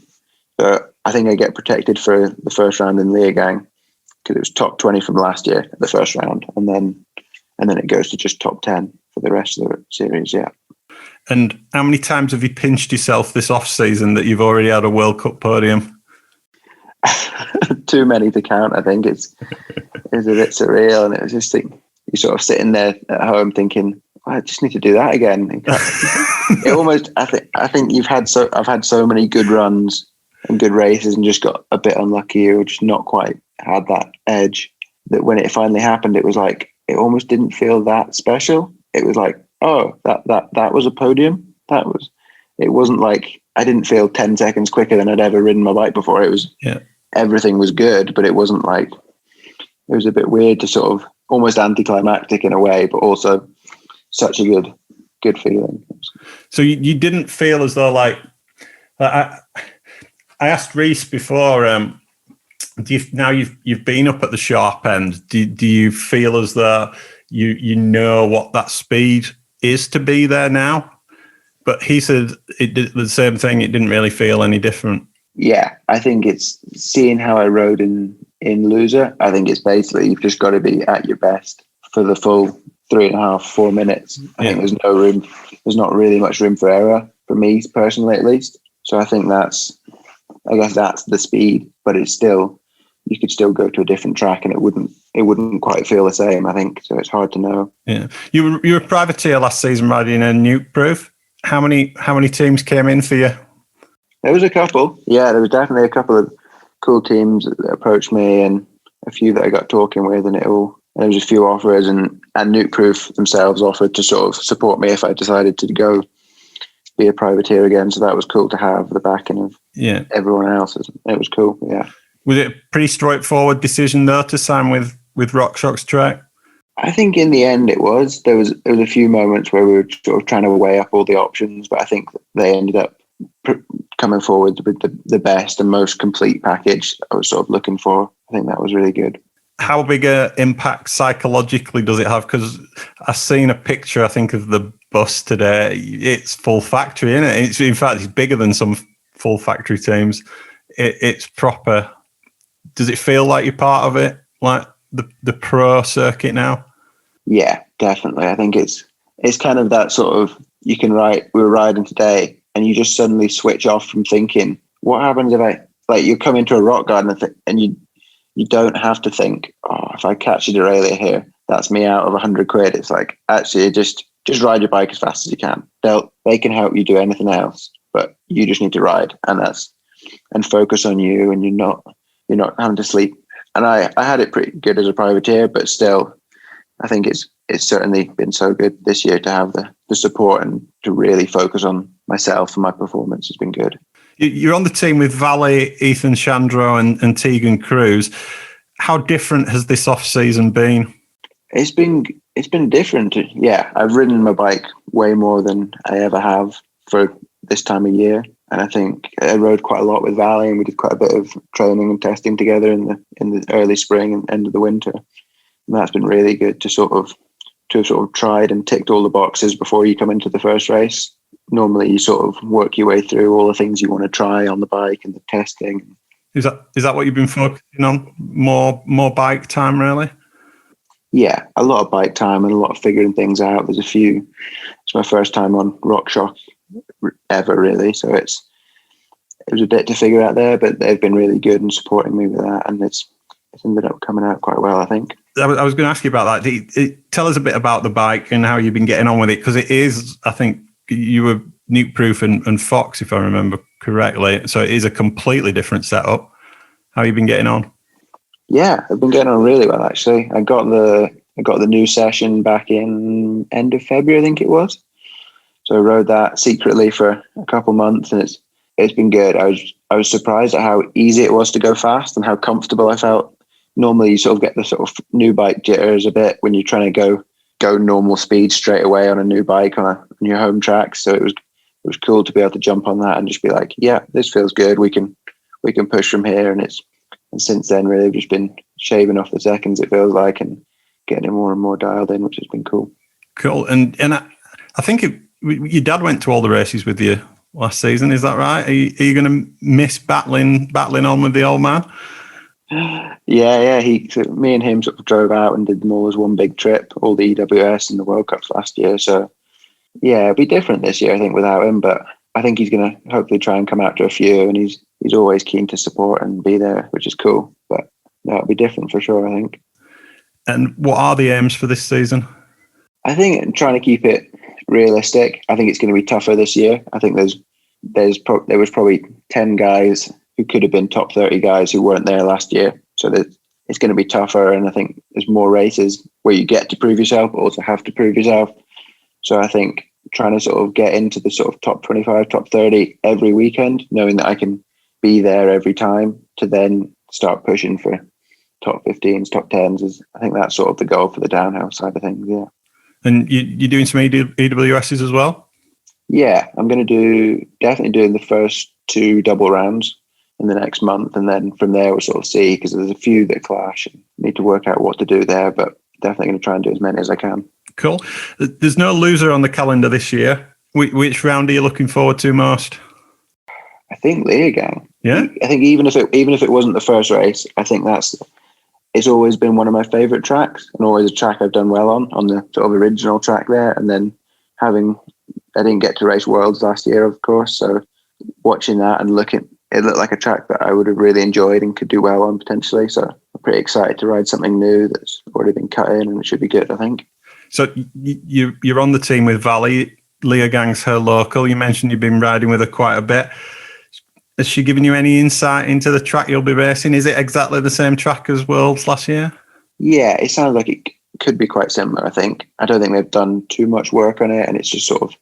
So I think I get protected for the first round in Leogang, because it was top 20 from last year at the first round, and then it goes to just top 10 for the rest of the series. Yeah. And how many times have you pinched yourself this off season that you've already had a World Cup podium? Too many to count. I think it's a bit surreal, and it was just you're sort of sitting there at home thinking, I just need to do that again. It almost. I think I've had so many good runs and good races and just got a bit unlucky or just not quite had that edge, that when it finally happened, it was like, it almost didn't feel that special. It was like, oh, that was a podium. It wasn't like I didn't feel 10 seconds quicker than I'd ever ridden my bike before. It was, everything was good, but it wasn't like, it was a bit weird to sort of almost anticlimactic in a way, but also such a good feeling. So you didn't feel as though like I asked Reese before, now you've been up at the sharp end, do you feel as though you know what that speed is to be there now? But he said it did the same thing. It didn't really feel any different. Yeah, I think it's seeing how I rode in Loser. I think it's basically you've just got to be at your best for the full 3.5, 4 minutes. I think there's no room. There's not really much room for error for me personally, at least. So I think that's the speed. But it's still, you could still go to a different track and it wouldn't quite feel the same. I think so. It's hard to know. Yeah, you were a privateer last season riding a Nuke Proof. How many teams came in for you? There was a couple. Yeah, there was definitely a couple of cool teams that approached me and a few that I got talking with, and there was a few offers, and Nuke Proof themselves offered to sort of support me if I decided to go be a privateer again. So that was cool to have the backing of everyone else. It was cool. Yeah. Was it a pretty straightforward decision though to sign with RockShox track? I think in the end it was. There was a few moments where we were sort of trying to weigh up all the options, but I think they ended up coming forward with the best and most complete package I was sort of looking for. I think that was really good. How big a impact psychologically does it have? Because I've seen a picture, I think, of the bus today. It's full factory, isn't it? In fact, it's bigger than some full factory teams. It's proper. Does it feel like you're part of it? Like the pro circuit now? Yeah, definitely. I think it's kind of that sort of, you can ride, we were riding today and you just suddenly switch off from thinking, what happens if you come into a rock garden and you don't have to think, oh, if I catch a derailleur here, that's me out of 100 quid. It's like, actually just ride your bike as fast as you can. They can help you do anything else, but you just need to ride and focus on you, and you're not having to sleep. And I had it pretty good as a privateer, but still, I think it's certainly been so good this year to have the support and to really focus on myself and my performance has been good. You're on the team with Valley, Ethan Chandro and Tegan Cruz. How different has this off-season been? It's been different. Yeah, I've ridden my bike way more than I ever have for this time of year. And I think I rode quite a lot with Valley, and we did quite a bit of training and testing together in the early spring and end of the winter. And that's been really good to have sort of tried and ticked all the boxes before you come into the first race. Normally you sort of work your way through all the things you want to try on the bike and the testing. Is that what you've been focusing on? More bike time, really? Yeah, a lot of bike time and a lot of figuring things out. It's my first time on RockShox ever, really. So it was a bit to figure out there, but they've been really good in supporting me with that, and it's ended up coming out quite well, I think. I was going to ask you about that. Tell us a bit about the bike and how you've been getting on with it, because it is, I think, you were Nuke Proof and Fox, if I remember correctly. So it is a completely different setup. How have you been getting on? Yeah, I've been getting on really well, actually. I got the new session back in end of February, I think it was. So I rode that secretly for a couple months, and it's been good. I was surprised at how easy it was to go fast and how comfortable I felt. Normally you sort of get the sort of new bike jitters a bit when you're trying to go normal speed straight away on a new bike on your home track. So it was cool to be able to jump on that and just be like, yeah, this feels good. We can push from here. And since then really I've just been shaving off the seconds, it feels like, and getting it more and more dialed in, which has been cool. Cool. And I think your dad went to all the races with you last season. Is that right? Are you going to miss battling on with the old man? Yeah. Me and him sort of drove out and did them all as one big trip, all the EWS and the World Cups last year. So yeah, it'll be different this year, I think, without him. But I think he's going to hopefully try and come out to a few, and he's always keen to support and be there, which is cool. But that'll be different for sure, I think. And what are the aims for this season? I think trying to keep it realistic. I think it's going to be tougher this year. I think there was probably 10 guys who could have been top 30 guys who weren't there last year. So it's going to be tougher, and I think there's more races where you get to prove yourself, but also have to prove yourself. So I think trying to sort of get into the sort of top 25, top 30 every weekend, knowing that I can be there every time to then start pushing for top 15s, top 10s. I think that's sort of the goal for the downhill side of things, yeah. And you're doing some EWSs as well? Yeah, I'm going to definitely doing the first 2 double rounds in the next month. And then from there, we'll sort of see, because there's a few that clash and need to work out what to do there, but definitely going to try and do as many as I can. Cool. There's no loser on the calendar this year. Which round are you looking forward to most? I think Leogang. Yeah. I think even if it wasn't the first race, I think it's always been one of my favourite tracks, and always a track I've done well on the sort of original track there. And then I didn't get to race Worlds last year, of course. So watching that and it looked like a track that I would have really enjoyed and could do well on potentially. So I'm pretty excited to ride something new that's already been cut in, and it should be good, I think. So you're on the team with Valley. Leogang's her local. You mentioned you've been riding with her quite a bit. Has she given you any insight into the track you'll be racing? Is it exactly the same track as Worlds last year? Yeah, it sounds like it could be quite similar, I think. I don't think they've done too much work on it, and it's just sort of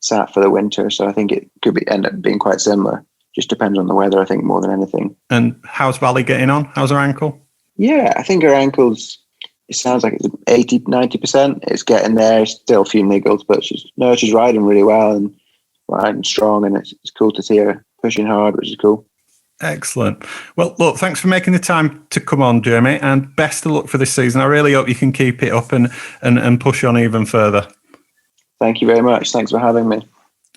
sat for the winter. So I think it could end up being quite similar. Just depends on the weather, I think, more than anything. And how's Valley getting on? How's her ankle? Yeah, I think her ankle's, it sounds like it's 80, 90%. It's getting there. Still a few niggles, but she's riding really well and riding strong, and it's cool to see her pushing hard, which is cool. Excellent. Well, look, thanks for making the time to come on, Jeremy, and best of luck for this season. I really hope you can keep it up and push on even further. Thank you very much. Thanks for having me.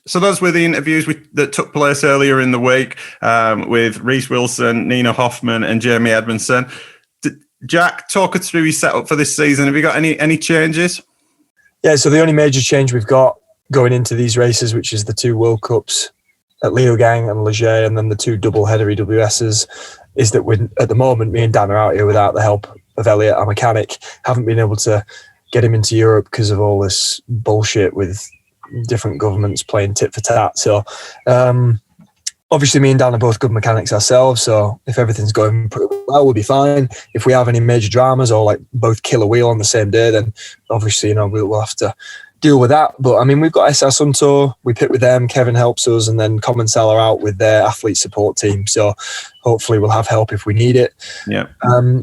So those were the interviews that took place earlier in the week with Reese Wilson, Nina Hoffman and Jamie Edmondson. Jack, talk us through your setup for this season. Have you got any changes? Yeah, so the only major change we've got going into these races, which is the 2 World Cups at Leogang and Leger, and then the 2 double-header EWSs, is that at the moment, me and Dan are out here without the help of Elliot, our mechanic. Haven't been able to get him into Europe because of all this bullshit with different governments playing tit for tat. So obviously me and Dan are both good mechanics ourselves, so if everything's going pretty well, we'll be fine. If we have any major dramas or like both kill a wheel on the same day, then obviously we'll have to deal with that. But I mean, we've got SR Sun Tour, we pit with them, Kevin helps us, and then Commensal are out with their athlete support team, so hopefully we'll have help if we need it. Yeah.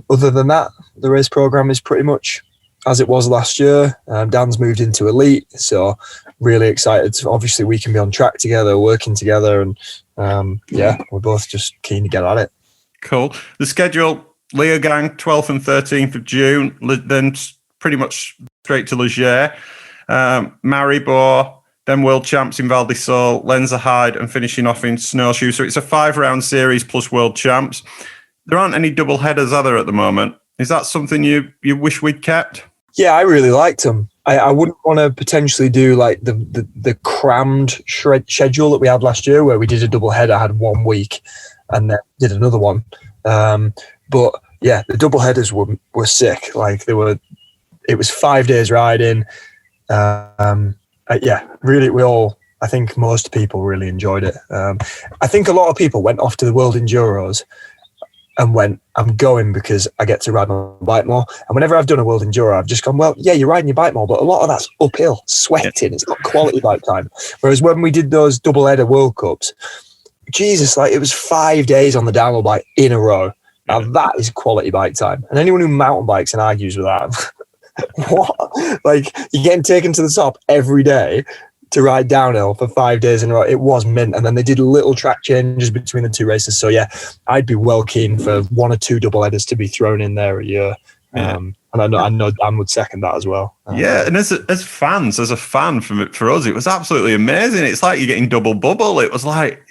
Other than that, the race program is pretty much as it was last year. Dan's moved into elite, so really excited. Obviously we can be on track together, working together, and we're both just keen to get at it. Cool. The schedule: Leogang 12th and 13th of June, then pretty much straight to Leger, Maribor, then World Champs in Val di Sole, Lenzerheide, and finishing off in Snowshoe. So it's a 5-round series plus World Champs. There aren't any double headers, are there, at the moment? Is that something you wish we'd kept? Yeah, I really liked them. I wouldn't want to potentially do like the crammed schedule that we had last year, where we did a double header, had 1 week, and then did another one. But yeah, the double headers were sick. Like it was 5 days riding. Really, I think most people really enjoyed it. I think a lot of people went off to the World Enduros and went, I'm going because I get to ride my bike more. And whenever I've done a World Enduro, I've just gone, well, yeah, you're riding your bike more, but a lot of that's uphill, sweating. It's not quality bike time. Whereas when we did those double header World Cups, Jesus, like it was 5 days on the downhill bike in a row. Now that is quality bike time. And anyone who mountain bikes and argues with that, what? Like you're getting taken to the top every day to ride downhill for 5 days in a row. It was mint. And then they did little track changes between the 2 races. So yeah, I'd be well keen for 1 or 2 double headers to be thrown in there a year. Yeah. And I know Dan would second that as well. Yeah, and as a fan for us, it was absolutely amazing. It's like you're getting double bubble. It was like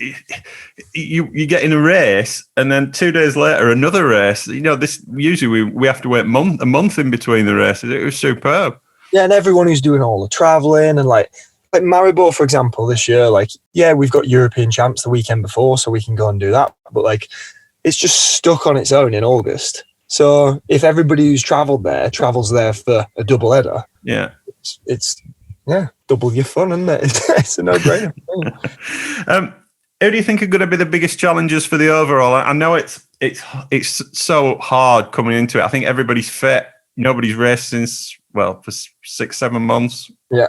you get in a race, and then 2 days later another race. This usually we have to wait a month in between the races. It was superb. Yeah, and everyone who's doing all the traveling and like Maribor, for example, this year, we've got European champs the weekend before, so we can go and do that. But it's just stuck on its own in August. So if everybody who's travelled there travels there for a double header, yeah, it's double your fun, isn't it? It's a no-brainer. Who do you think are going to be the biggest challenges for the overall? I know it's so hard coming into it. I think everybody's fit. Nobody's raced since for 6-7 months. Yeah.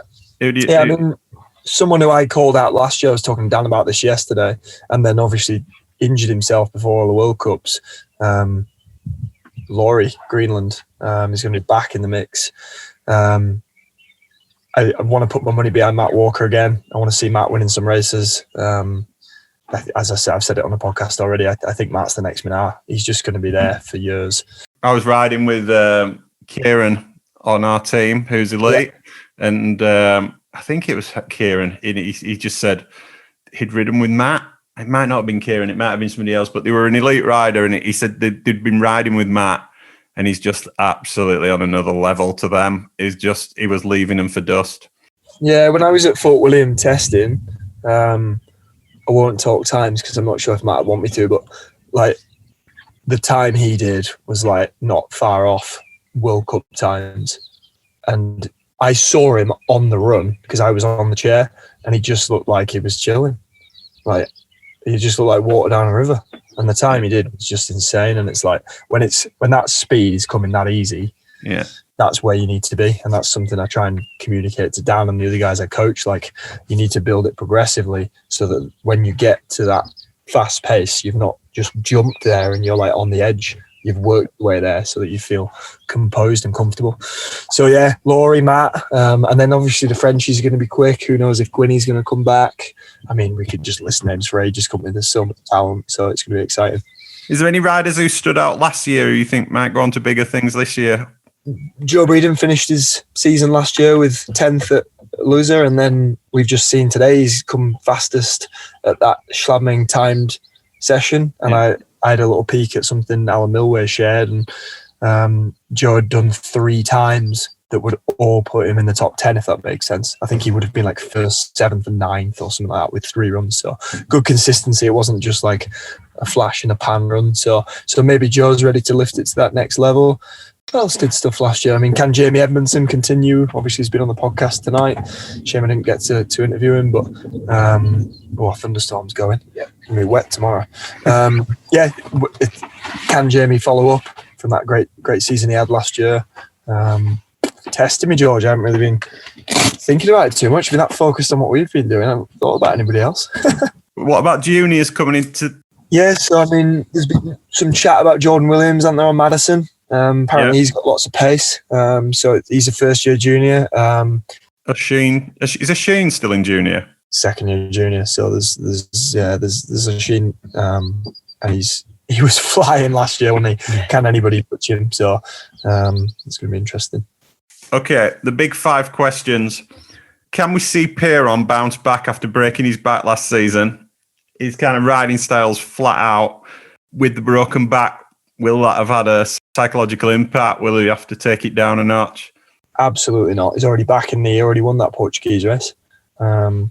someone who I called out last year, I was talking to Dan about this yesterday, and then obviously injured himself before all the World Cups. Laurie Greenland is going to be back in the mix. I want to put my money behind Matt Walker again. I want to see Matt winning some races. As I said, I've said it on the podcast already. I think Matt's the next Minar. He's just going to be there for years. I was riding with Kieran on our team, who's elite, and I think it was Kieran. He just said he'd ridden with Matt. It might not have been Kieran. It might have been somebody else, but they were an elite rider, and he said they'd been riding with Matt, and he's just absolutely on another level to them. He was leaving them for dust. Yeah, when I was at Fort William testing, I won't talk times because I'm not sure if Matt would want me to, but like the time he did was like not far off World Cup times. And I saw him on the run because I was on the chair, and he just looked like he was chilling. Like he just looked like water down a river. And the time he did was just insane. And it's like when that speed is coming that easy, yeah, that's where you need to be. And that's something I try and communicate to Dan and the other guys I coach. Like, you need to build it progressively so that when you get to that fast pace, you've not just jumped there and you're like on the edge. You've worked your way there so that you feel composed and comfortable. So yeah, Laurie, Matt, and then obviously the Frenchies are going to be quick. Who knows if Gwynny's going to come back? I mean, we could just list names for ages. There's so much talent, so it's going to be exciting. Is there any riders who stood out last year who you think might go on to bigger things this year? Joe Breeden finished his season last year with 10th at Loser, and then we've just seen today he's come fastest at that Schladming timed session, and I had a little peek at something Alan Milway shared, and Joe had done 3 times that would all put him in the top 10, if that makes sense. I think he would have been like 1st, 7th and 9th or something like that with 3 runs. So good consistency. It wasn't just like a flash in a pan run. So maybe Joe's ready to lift it to that next level. Who else did stuff last year? I mean, can Jamie Edmondson continue? Obviously, he's been on the podcast tonight. Shame I didn't get to interview him, but thunderstorm's going. Yeah, it's going to be wet tomorrow. Can Jamie follow up from that great season he had last year? Testing me, George. I haven't really been thinking about it too much. I've been that focused on what we've been doing. I haven't thought about anybody else. What about juniors coming into? Yeah, so I mean, there's been some chat about Jordan Williams, aren't there, on Madison? Apparently he's got lots of pace. So he's a first-year junior. Is Sheen still in junior? Second-year junior. So there's a Sheen, and he was flying last year, wasn't he? Can anybody touch him? So it's going to be interesting. Okay, the big 5 questions. Can we see Piron bounce back after breaking his back last season? His kind of riding style's flat out. With the broken back, will that have had a psychological impact? Will he have to take it down a notch? Absolutely not. He's already back in he already won that Portuguese race. There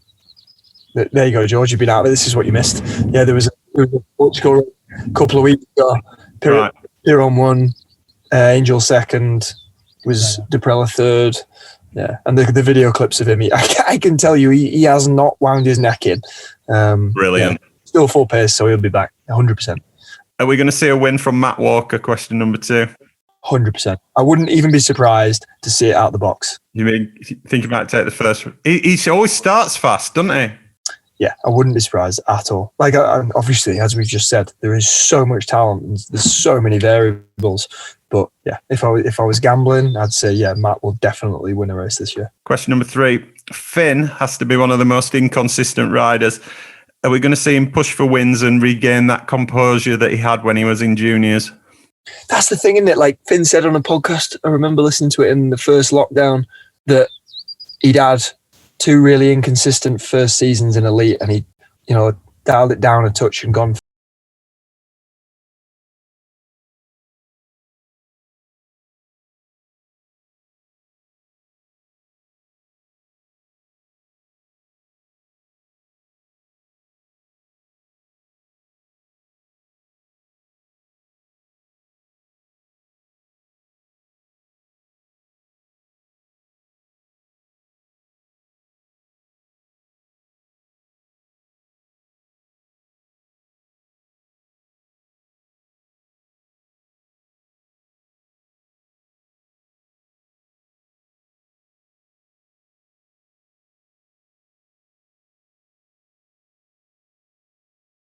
you go, George. You've been out of it. This is what you missed. Yeah, there was a Portugal race a couple of weeks ago. Piron won, Angel second, was Deprella third. Yeah, and the video clips of him, I can tell you, he has not wound his neck in. Brilliant. Yeah, still full pace, so he'll be back 100%. Are we going to see a win from Matt Walker? Question number 2. 100%. I wouldn't even be surprised to see it out the box. You mean think he might take the first? He always starts fast, doesn't he? Yeah, I wouldn't be surprised at all. Like, obviously, as we've just said, there is so much talent and there's so many variables. But yeah, if I was gambling, I'd say, yeah, Matt will definitely win a race this year. Question number 3. Finn has to be one of the most inconsistent riders. Are we going to see him push for wins and regain that composure that he had when he was in juniors? That's the thing, isn't it? Like Finn said on a podcast, I remember listening to it in the first lockdown, that he'd had 2 really inconsistent first seasons in elite, and he, dialed it down a touch and gone